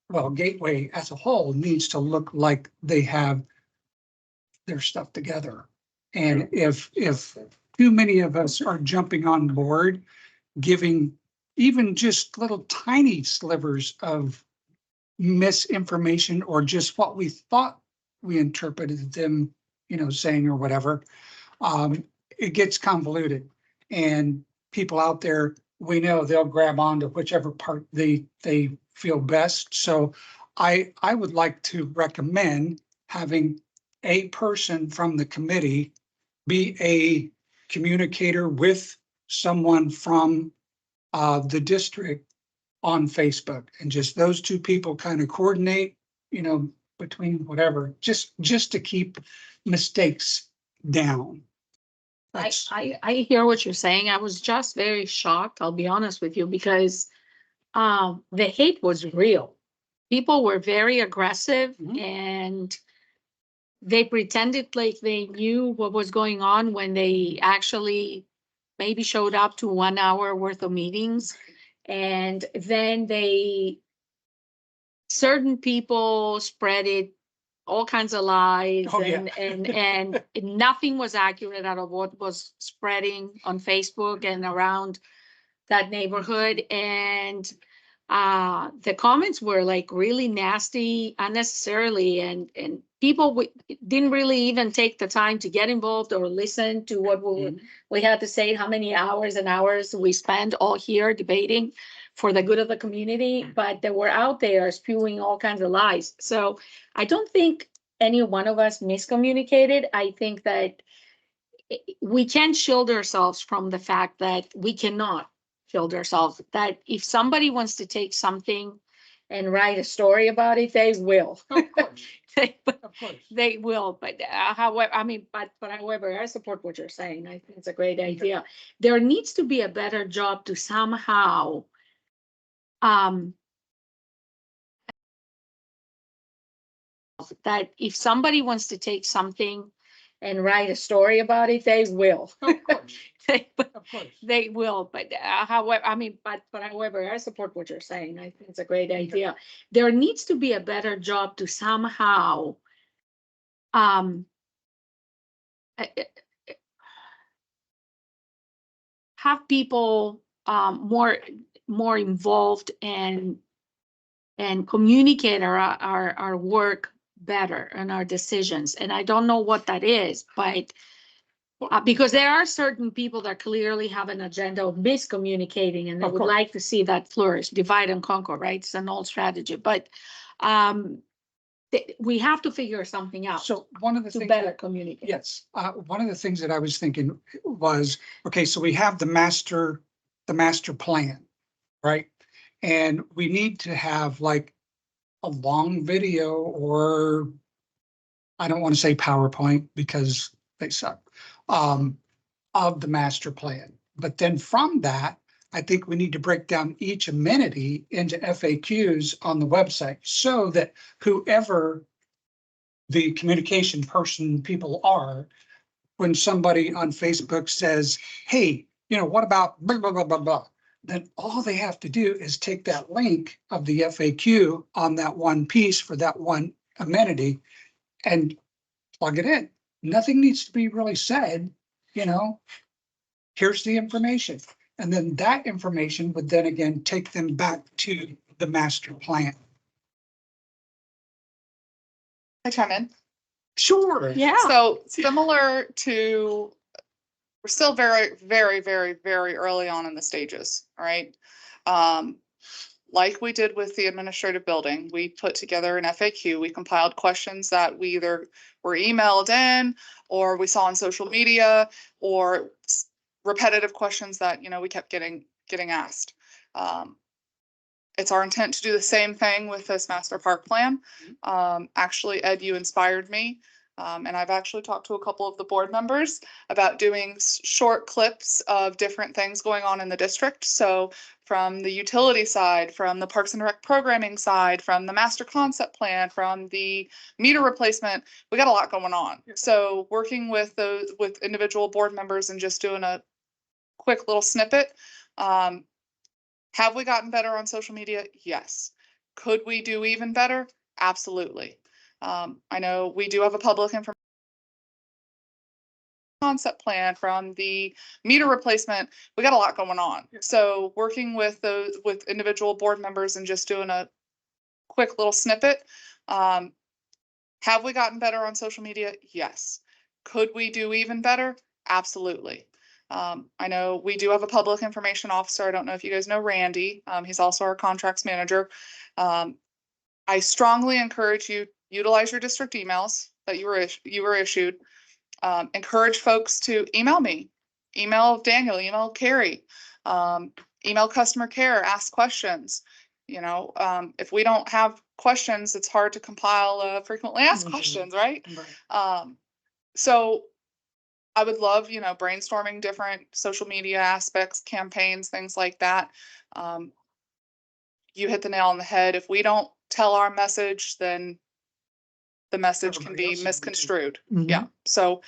C: well, Gateway as a whole needs to look like they have their stuff together. And if too many of us are jumping on board, giving even just little tiny slivers of misinformation or just what we thought we interpreted them, saying or whatever, it gets convoluted. And people out there, we know they'll grab onto whichever part they feel best. So I would like to recommend having a person from the committee be a communicator with someone from the district on Facebook, and just those two people kind of coordinate, between whatever, just to keep mistakes down. That's-
B: I hear what you're saying. I was just very shocked, I'll be honest with you, because the hate was real. People were very aggressive
C: Mhm.
B: and they pretended like they knew what was going on when they actually maybe showed up to 1 hour worth of meetings. And then certain people spread it, all kinds of lies,
C: Oh, yeah.
B: and nothing was accurate out of what was spreading on Facebook and around that neighborhood. And the comments were like really nasty unnecessarily, and people didn't really even take the time to get involved or listen to what we had to say, how many hours and hours we spent all here debating for the good of the community, but they were out there spewing all kinds of lies. So I don't think any one of us miscommunicated. I think that we can't shield ourselves from the fact that we cannot shield ourselves, that if somebody wants to take something and write a story about it, they will.
C: Of course,
B: They,
C: of course.
B: they will, but however, I mean, but however, I support what you're saying. I think it's a great idea. There needs to be a better job to somehow that if somebody wants to take something and write a story about it, they will.
C: Of course,
B: They,
C: of course.
B: they will, but however, I mean, but however, I support what you're saying. I think it's a great idea. There needs to be a better job to somehow have people more involved and communicate our work better and our decisions. And I don't know what that is, but because there are certain people that clearly have an agenda of miscommunicating, and they
C: Of
B: would
C: course.
B: like to see that flourish, divide and conquer, right? It's an old strategy, but we have to figure something out
C: So one of the
B: to
C: things.
B: better communicate.
C: Yes, one of the things that I was thinking was, okay, so we have the master plan, right? And we need to have like a long video, or I don't want to say PowerPoint because they suck, of the master plan. But then from that, I think we need to break down each amenity into FAQs on the website so that whoever the communication person people are, when somebody on Facebook says, hey, what about blah, blah, blah, blah, blah, then all they have to do is take that link of the FAQ on that one piece for that one amenity and plug it in. Nothing needs to be really said, here's the information. And then that information would then again take them back to the master plan.
G: I chime in.
C: Sure.
B: Yeah.
G: So similar to, we're still very, very, very, very early on in the stages, all right? Like we did with the administrative building, we put together an FAQ. We compiled questions that we either were emailed in or we saw on social media, or repetitive questions that, we kept getting asked. It's our intent to do the same thing with this master park plan. Actually, Ed, you inspired me. And I've actually talked to a couple of the board members about doing short clips of different things going on in the district. So from the utility side, from the Parks and Rec programming side, from the master concept plan, from the meter replacement, we got a lot going on. So working with with individual board members and just doing a quick little snippet. Have we gotten better on social media? Yes. Could we do even better? Absolutely. I know we do have a public information concept plan, from the meter replacement. We got a lot going on. So working with those, with individual board members and just doing a quick little snippet. Have we gotten better on social media? Yes. Could we do even better? Absolutely. I know we do have a public information officer. I don't know if you guys know Randy. He's also our contracts manager. I strongly encourage you, utilize your district emails that you were issued. Encourage folks to email me, email Daniel, email Carrie, email customer care, ask questions. You know, if we don't have questions, it's hard to compile frequently asked
J: Mhm.
G: questions, right?
J: Right.
G: So I would love, you know, brainstorming different social media aspects, campaigns, things like that. You hit the nail on the head. If we don't tell our message, then the message can
C: Everybody else
G: be
C: will.
G: misconstrued.
J: Mhm.
G: Yeah. So,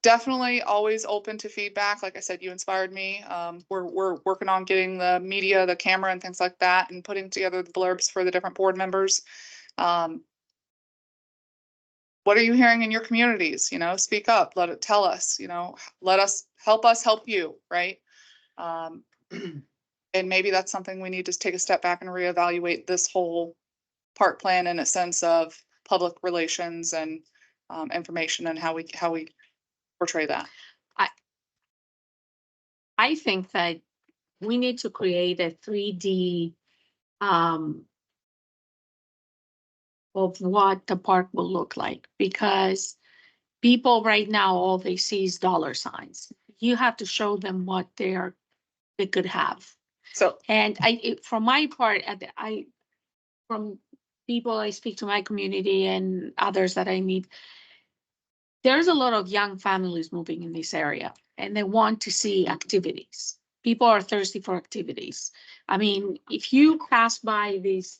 G: definitely always open to feedback. Like I said, you inspired me. We're working on getting the media, the camera and things like that, and putting together the blurbs for the different board members. What are you hearing in your communities? You know, speak up, let it tell us, you know, let us help you, right? And maybe that's something we need to take a step back and reevaluate this whole park plan in a sense of public relations and information and how we portray that.
B: I think that we need to create a 3D of what the park will look like, because people right now, all they see is dollar signs. You have to show them what they could have.
G: So
B: And from my part, from people I speak to, my community and others that I meet, there's a lot of young families moving in this area and they want to see activities. People are thirsty for activities. I mean, if you pass by these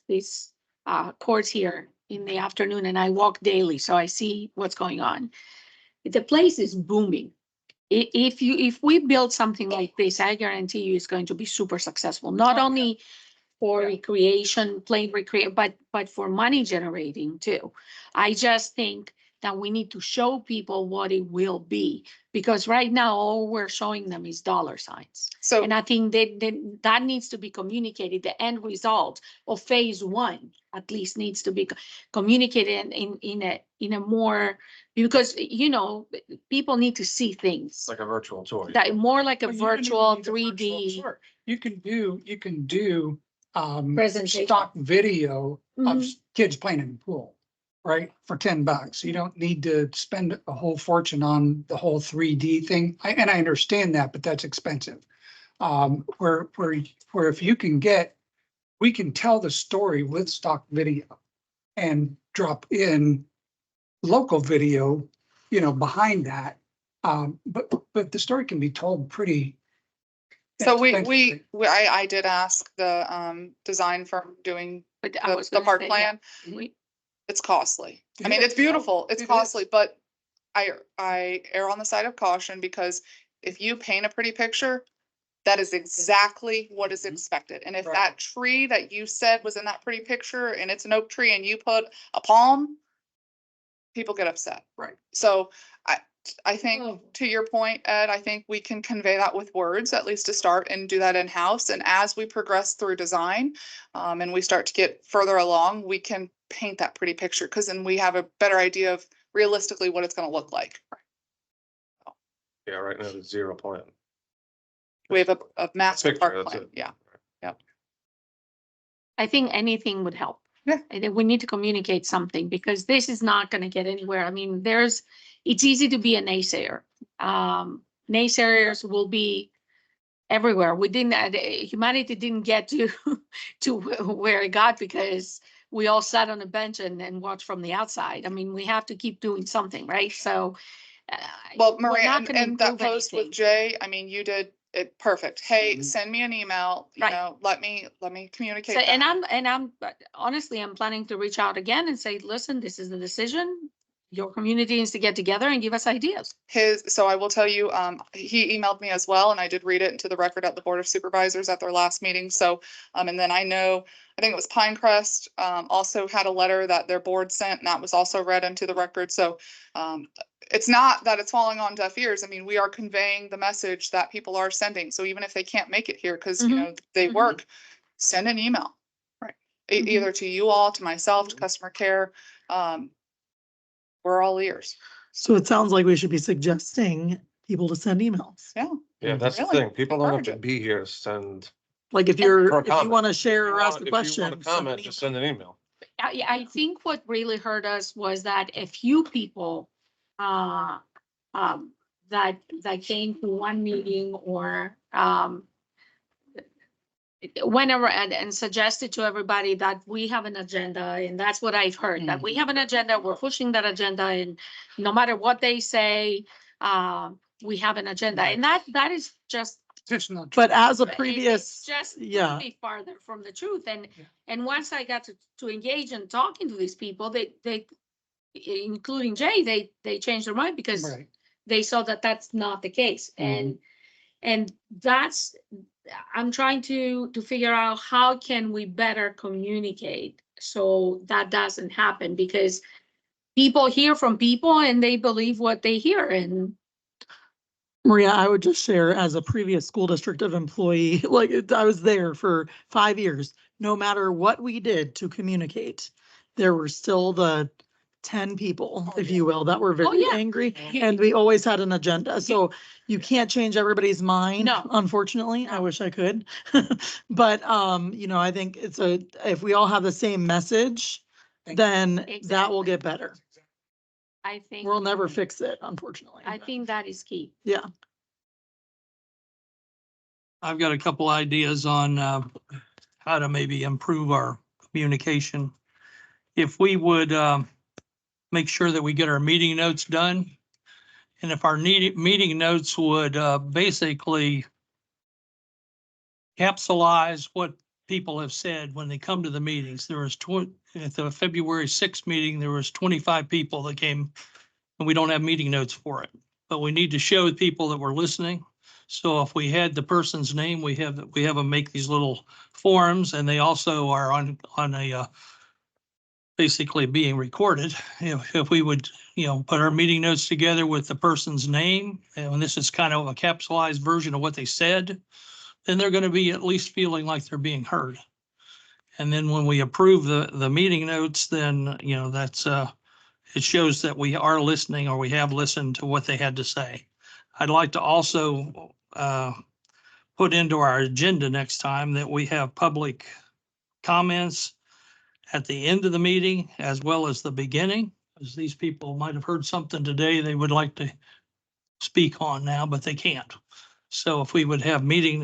B: courts here in the afternoon, and I walk daily, so I see what's going on, the place is booming. If we build something like this, I guarantee you it's going to be super successful, not only for recreation, plain recreation, but for money generating too. I just think that we need to show people what it will be, because right now all we're showing them is dollar signs.
G: so
B: And I think that needs to be communicated. The end result of phase one at least needs to be communicated in a more, because you know, people need to see things.
A: It's like a virtual tour.
B: That more like a
C: Well, you don't even
B: virtual
C: need a virtual
B: 3D
C: tour. You can do
B: presentation.
C: stock video of
B: Mhm.
C: kids playing in the pool, right? For $10. You don't need to spend a whole fortune on the whole 3D thing. And I understand that, but that's expensive. Where if you can we can tell the story with stock video and drop in local video, you know, behind that. But the story can be told pretty.
G: So
C: inexpensively.
G: I did ask the design firm doing
B: But I was
G: the
B: gonna
G: park
B: say,
G: plan.
B: yeah,
G: It's costly. I
C: It
G: mean,
C: is.
G: it's beautiful, it's
C: It is.
G: costly, but I err on the side of caution, because if you paint a pretty picture, that is exactly what is expected. And if
C: Right.
G: that tree that you said was in that pretty picture and it's an oak tree and you put a palm, people get upset.
C: Right.
G: So I think,
B: Oh.
G: to your point, Ed, I think we can convey that with words, at least to start, and do that in-house. And as we progress through design, and we start to get further along, we can paint that pretty picture, because then we have a better idea of realistically what it's gonna look like.
A: Yeah, right now it's 0 plan.
G: We have a master
A: Picture,
G: park
A: that's
G: plan,
A: it.
G: yeah.
B: I think anything would help.
G: Yeah.
B: I think we need to communicate something, because this is not gonna get anywhere. I mean, it's easy to be a naysayer. Naysayers will be everywhere. Humanity didn't get to where it got because we all sat on a bench and watched from the outside. I mean, we have to keep doing something, right? So.
G: Well,
B: we're
G: Maria,
B: not gonna
G: and that
B: improve
G: post with
B: anything.
G: Jay, I mean, you did it perfect. Hey,
C: Mhm.
G: send me an email, you
B: Right.
G: know, let me communicate
B: So,
G: that.
B: I'm honestly, I'm planning to reach out again and say, listen, this is the decision. Your community needs to get together and give us ideas.
G: So I will tell you, he emailed me as well, and I did read it into the record at the Board of Supervisors at their last meeting. So, and then I think it was Pinecrest, also had a letter that their board sent, and that was also read into the record. So, it's not that it's falling on deaf ears. I mean, we are conveying the message that people are sending. So even if they can't make it here, because, you
B: Mhm.
G: know, they
B: Mhm.
G: work, send an email. Right.
B: Mhm.
G: Either to you all, to myself, to customer care. We're all ears.
J: So it sounds like we should be suggesting people to send emails.
G: Yeah.
A: Yeah, that's the
G: Really?
A: thing. People don't have
G: Encourage
A: to
G: it.
A: be here to send.
J: Like if
A: For
J: you're,
A: a
J: if you
A: comment.
J: want to share or ask a
A: If you
J: question.
A: want to
J: send an
A: comment, just
J: email.
A: send an email.
B: I think what really hurt us was that a few people, that came to one meeting or, went around and suggested to everybody that we have an agenda, and that's what I've heard, that we have an agenda, we're pushing that agenda, and no matter what they say, we have an agenda, and that is just.
C: Just not.
J: But as a
B: It's
J: previous,
B: just
J: yeah.
B: really farther from the truth, and
C: Yeah.
B: and once I got to engage in talking to these people, they including Jay, they changed their mind because
C: Right.
B: they saw that that's not the case, and that's, I'm trying to figure out how can we better communicate so that doesn't happen, because people hear from people and they believe what they hear, and
J: Maria, I would just share as a previous school district of employee, like I was there for 5 years. No matter what we did to communicate, there were still the 10 people, if you will, that were very
B: yeah.
J: angry. And we always had an agenda. So you can't change everybody's mind,
B: No.
J: unfortunately. I
B: No.
J: wish I could. But, you know, I think if we all have the same message, then that will
B: Exactly.
J: get better.
B: I think,
J: We'll never fix it, unfortunately.
B: I think that is key.
J: Yeah.
K: I've got a couple ideas on how to maybe improve our communication. If we would make sure that we get our meeting notes done, and if our meeting notes would basically capsulize what people have said when they come to the meetings. There was at the February 6th meeting, there was 25 people that came, and we don't have meeting notes for it. But we need to show people that we're listening. So if we had the person's name, we have them make these little forms, and they also are on a basically being recorded. If we would, put our meeting notes together with the person's name, and this is kind of a capsulized version of what they said, then they're going to be at least feeling like they're being heard. And then when we approve the meeting notes, then, that's, it shows that we are listening, or we have listened to what they had to say. I'd like to also put into our agenda next time that we have public comments at the end of the meeting as well as the beginning, because these people might have heard something today they would like to speak on now, but they can't. So if we would have meeting,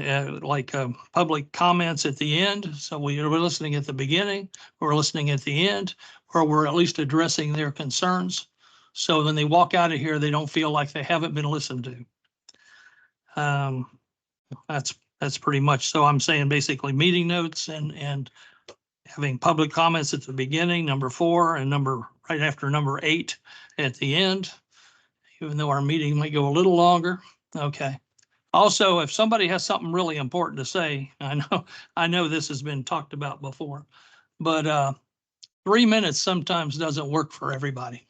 K: public comments at the end, so we're listening at the beginning, we're listening at the end, or we're at least addressing their concerns. So when they walk out of here, they don't feel like they haven't been listened to. That's pretty much, so I'm saying basically meeting notes and having public comments at the beginning, number 4, and right after number 8 at the end, even though our meeting might go a little longer. Okay. Also, if somebody has something really important to say, I know this has been talked about before, but 3 minutes sometimes doesn't work for everybody.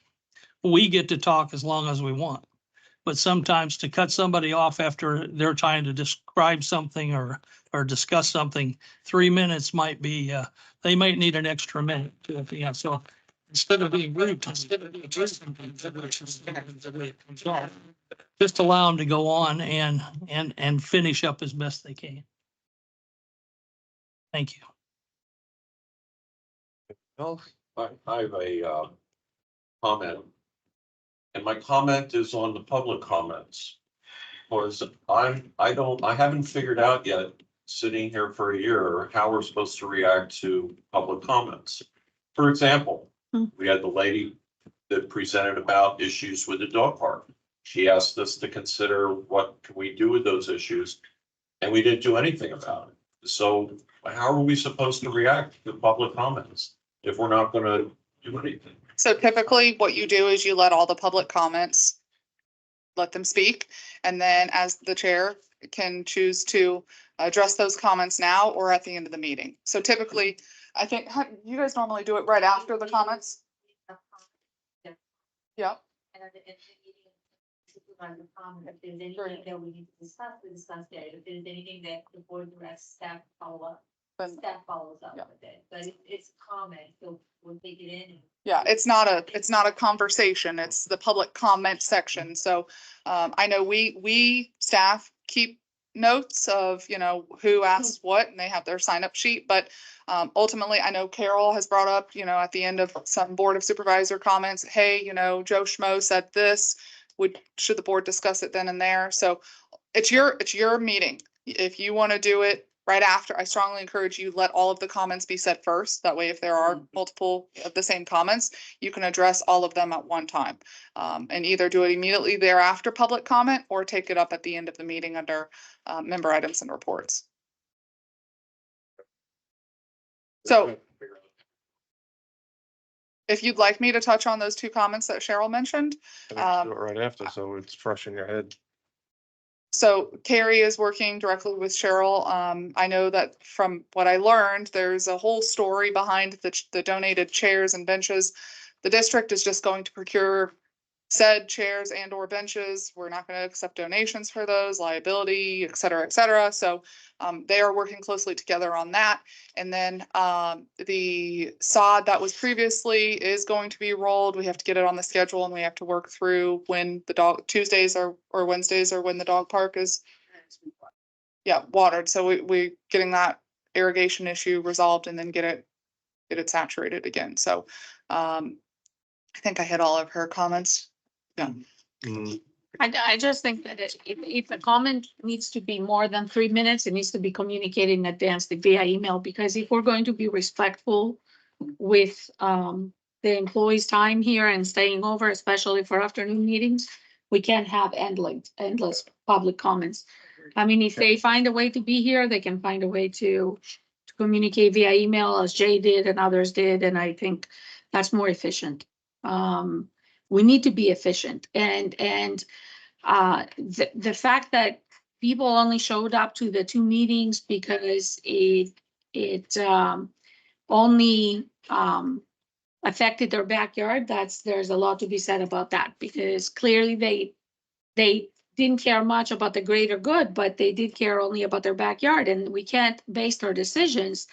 K: We get to talk as long as we want, but sometimes to cut somebody off after they're trying to describe something or discuss something, 3 minutes might be, they might need an extra minute. So instead of being rude, just allow them to go on and finish up as best they can. Thank you.
I: I have a comment. And my comment is on the public comments. Because I haven't figured out yet, sitting here for a year, how we're supposed to react to public comments. For example, we had the lady that presented about issues with the dog park. She asked us to consider what can we do with those issues, and we didn't do anything about it. So how are we supposed to react to public comments if we're not gonna do anything?
G: So typically what you do is you let all the public comments, let them speak. And then as the chair can choose to address those comments now or at the end of the meeting. So typically, I think, you guys normally do it right after the comments? Yep.
L: And at the end of the meeting, supervisor comment, if there's anything that we need to discuss, we discuss it. If there's anything that the board directs staff follow up,
G: Then-
L: staff follows up
G: Yeah.
L: with it, but it's comment, so we'll take it in.
G: Yeah, it's not a conversation. It's the public comment section. So I know we staff keep notes of, you know, who asked what and they have their sign up sheet, but ultimately I know Carol has brought up, you know, at the end of some board of supervisor comments, hey, you know, Joe Schmo said this, should the board discuss it then and there? So it's your meeting. If you want to do it right after, I strongly encourage you, let all of the comments be said first. That way, if there are multiple of the same comments, you can address all of them at one time. And either do it immediately thereafter public comment or take it up at the end of the meeting under member items and reports. So if you'd like me to touch on those two comments that Cheryl mentioned,
A: I think just do it right after, so it's fresh in your head.
G: so Carrie is working directly with Cheryl. I know that from what I learned, there's a whole story behind the donated chairs and benches. The district is just going to procure said chairs and or benches. We're not going to accept donations for those, liability, et cetera, et cetera. So they are working closely together on that. And then the sod that was previously is going to be rolled. We have to get it on the schedule and we have to work through when the Tuesdays or Wednesdays or when the dog park is watered. So we getting that irrigation issue resolved and then get it saturated again. So I think I hit all of her comments. Yeah.
B: I just think that if a comment needs to be more than 3 minutes, it needs to be communicated in advance via email, because if we're going to be respectful with the employees' time here and staying over, especially for afternoon meetings, we can't have endless public comments. I mean, if they find a way to be here, they can find a way to communicate via email, as Jay did and others did, and I think that's more efficient. We need to be efficient, and the fact that people only showed up to the 2 meetings because it only affected their backyard, there's a lot to be said about that, because clearly they didn't care much about the greater good, but they did care only about their backyard, and we can't base our decisions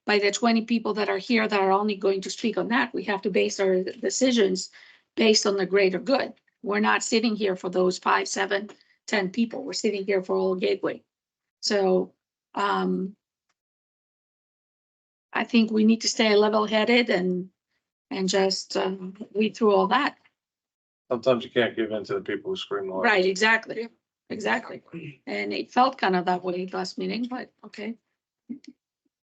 B: by the 20 people that are here that are only going to speak on that. We have to base our decisions based on the greater good. We're not sitting here for those 5, 7, 10 people. We're sitting here for Old Gateway. So I think we need to stay level-headed and just weed through all that.
A: Sometimes you can't give in to the people who scream loud.
B: Right, exactly. And it felt kind of that way last meeting, but okay.
L: Can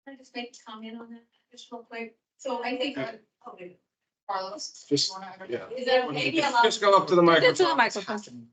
L: I just make a comment on that just real quick? So I think, okay, Carlos.
A: Just-
L: you wanna-
A: yeah.
L: Is that okay?
A: Just go up to the
B: Get to the
A: microphone.
B: microphone.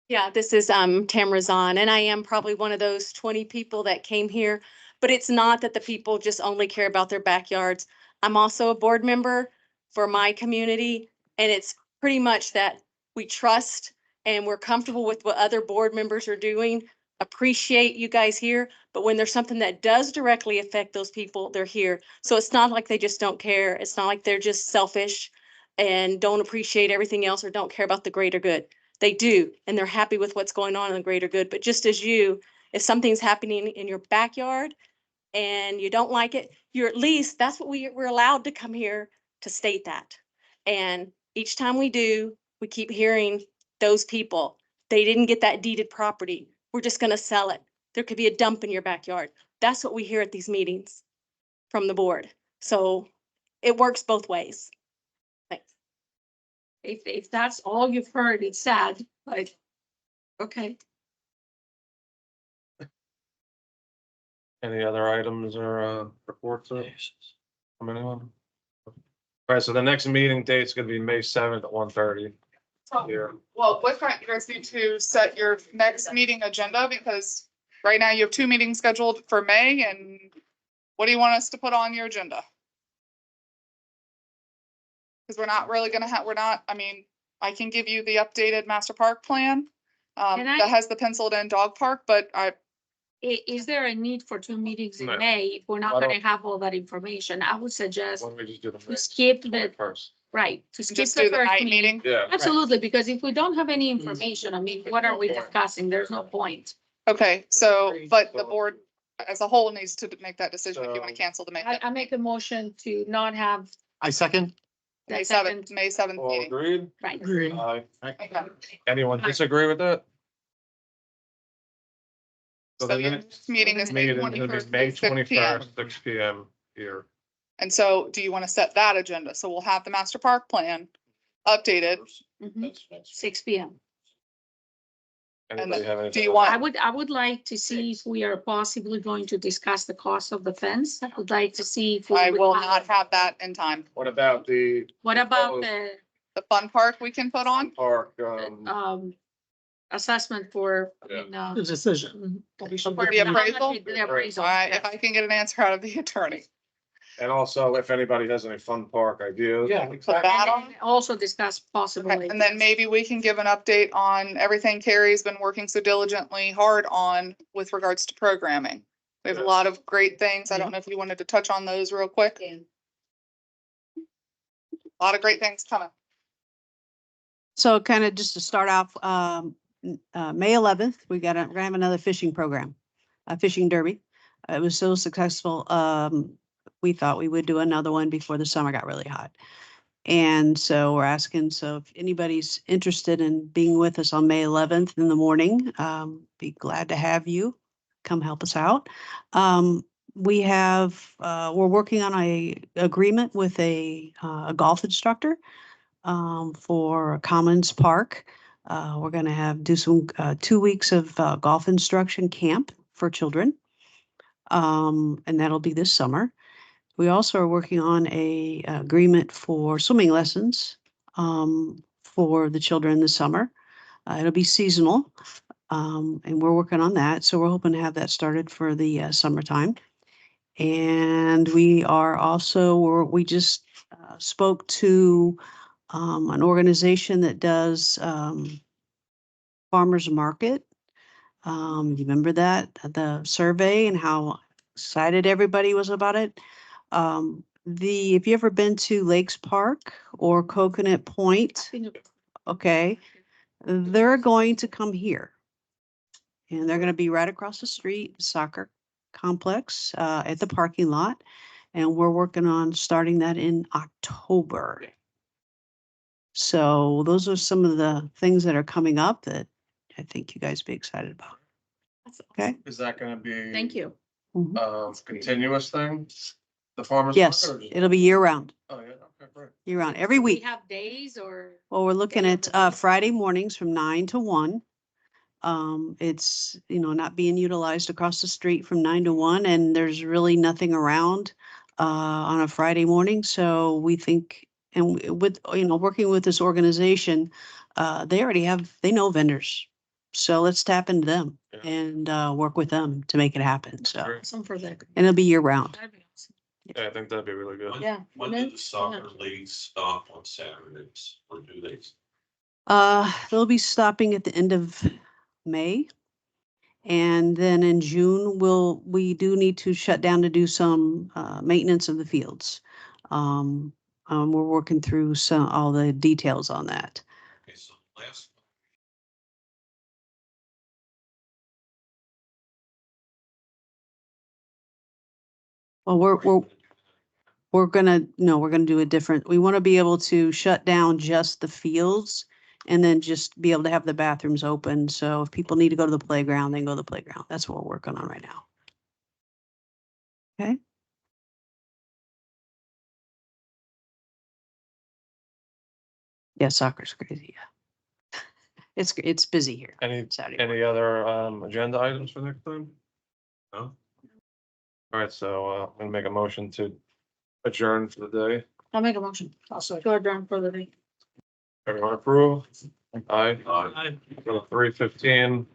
M: Yeah, this is Tamara Zahn, and I am probably one of those 20 people that came here, but it's not that the people just only care about their backyards. I'm also a board member for my community, and it's pretty much that we trust and we're comfortable with what other board members are doing. Appreciate you guys here, but when there's something that does directly affect those people, they're here. So it's not like they just don't care. It's not like they're just selfish and don't appreciate everything else or don't care about the greater good. They do, and they're happy with what's going on in the greater good. But just as you, if something's happening in your backyard and you don't like it, you're at least, that's what we're allowed to come here to state that. And each time we do, we keep hearing those people, they didn't get that deeded property. We're just gonna sell it. There could be a dump in your backyard. That's what we hear at these meetings from the board. So it works both ways. Thanks.
B: If that's all you've heard, it's sad, but okay.
A: Any other items or reports from anyone? All right, so the next meeting date's gonna be May 7th at 1:30 here.
G: Well, with that, you guys need to set your next meeting agenda, because right now you have 2 meetings scheduled for May, and what do you want us to put on your agenda? Because we're not really gonna I mean, I can give you the updated master park plan
B: Can I-
G: that has the penciled in dog park, but
B: Is there a need for 2 meetings in
A: No.
B: May if we're not
A: I don't-
B: gonna have all that information? I would suggest
A: Why don't we just do the
B: we skip the,
A: 21st?
B: right, to skip
G: Just
B: the
G: do the
B: first
G: night
B: meeting.
G: meeting?
A: Yeah.
B: Absolutely, because if we don't have any information, I mean, what are we discussing? There's no point.
G: Okay, so, but the board as a whole needs to make that decision if you want to cancel the May,
B: I make a motion to not have
H: I second.
G: May
B: the
G: seventh,
B: second,
G: May seventh
A: All
G: meeting.
A: agreed?
B: right.
A: Aye.
G: Okay.
A: Anyone disagree with that? So
G: So
A: the
G: your
A: next
G: next meeting is May
A: meeting is gonna be May
G: 21st, 6 p.m.
A: 21st, 6 PM here.
G: And so do you want to set that agenda? So we'll have the master park plan updated.
B: Mhm. 6 P.M.
A: Anybody have anything?
G: do you
A: else?
G: want-
B: I would like to see if we are possibly going to discuss the cost of the fence. I would like to see if. we
G: I
B: would
G: will
B: have-
G: not have that in time.
A: What about the
B: What about
A: proposed
G: The fun park we can put on?
A: park,
B: the assessment for, I mean,
J: The decision.
G: For the
B: how much
G: appraisal?
B: the appraisal,
G: If I can get an answer out of the attorney.
A: and also if anybody has any fun park ideas?
C: Yeah,
G: Put that on.
B: And also discuss possible.
G: Okay, and then maybe we can give an update on everything Carrie's been working so diligently hard on with regards to programming. We have a lot of great things. I don't know if you wanted to touch on those real quick. A lot of great things coming.
E: So kind of just to start off, May 11th, we're gonna have another fishing program, a fishing derby. It was so successful. We thought we would do another one before the summer got really hot. And so we're asking, so if anybody's interested in being with us on May 11th in the morning, be glad to have you come help us out. We have, we're working on a agreement with a golf instructor for Commons Park. We're going to do some 2 weeks of golf instruction camp for children. And that'll be this summer. We also are working on a agreement for swimming lessons for the children this summer. It'll be seasonal, and we're working on that. So we're hoping to have that started for the summertime. And we are also, we just spoke to an organization that does farmers market. You remember that, the survey and how excited everybody was about it? If you ever been to Lakes Park or Coconut Point, okay, they're going to come here. And they're going to be right across the street, soccer complex, at the parking lot. And we're working on starting that in October. So those are some of the things that are coming up that I think you guys be excited about. Okay?
A: Is that gonna be?
B: Thank you.
A: Continuous thing? The farmer's?
E: Yes,
A: market or just-
E: it'll be year round,
A: Oh, yeah, okay, great.
E: year round, every
B: Do we
E: week.
B: have days or?
E: Well, we're looking
B: day
E: at
B: of the week?
E: Friday mornings from 9 to 1. It's, not being utilized across the street from 9 to 1, and there's really nothing around on a Friday morning. So we think, and with, working with this organization, they know vendors. So let's tap into them
A: Yeah.
E: and work with them to make it happen. So,
A: Great.
B: Some for that.
E: and it'll be year round.
B: That'd be awesome.
A: Yeah, I think that'd be really good.
B: Yeah.
I: When do the soccer leagues stop on Saturdays or do they?
E: They'll be stopping at the end of May. And then in June, we do need to shut down to do some maintenance of the fields. We're working through all the details on that.
I: Okay, so last.
E: Well, we're gonna do a different, we want to be able to shut down just the fields and then just be able to have the bathrooms open. So if people need to go to the playground, they can go to the playground. That's what we're working on right now. Okay. Yeah, soccer's crazy. Yeah. It's busy here.
A: Any,
E: Saturday
A: any other agenda items for next time? No? All right, so I'm gonna make a motion to adjourn for the day.
B: I'll make a motion. Also. To adjourn for the day.
A: Everyone approve? Aye.
I: Aye.
A: 3:15.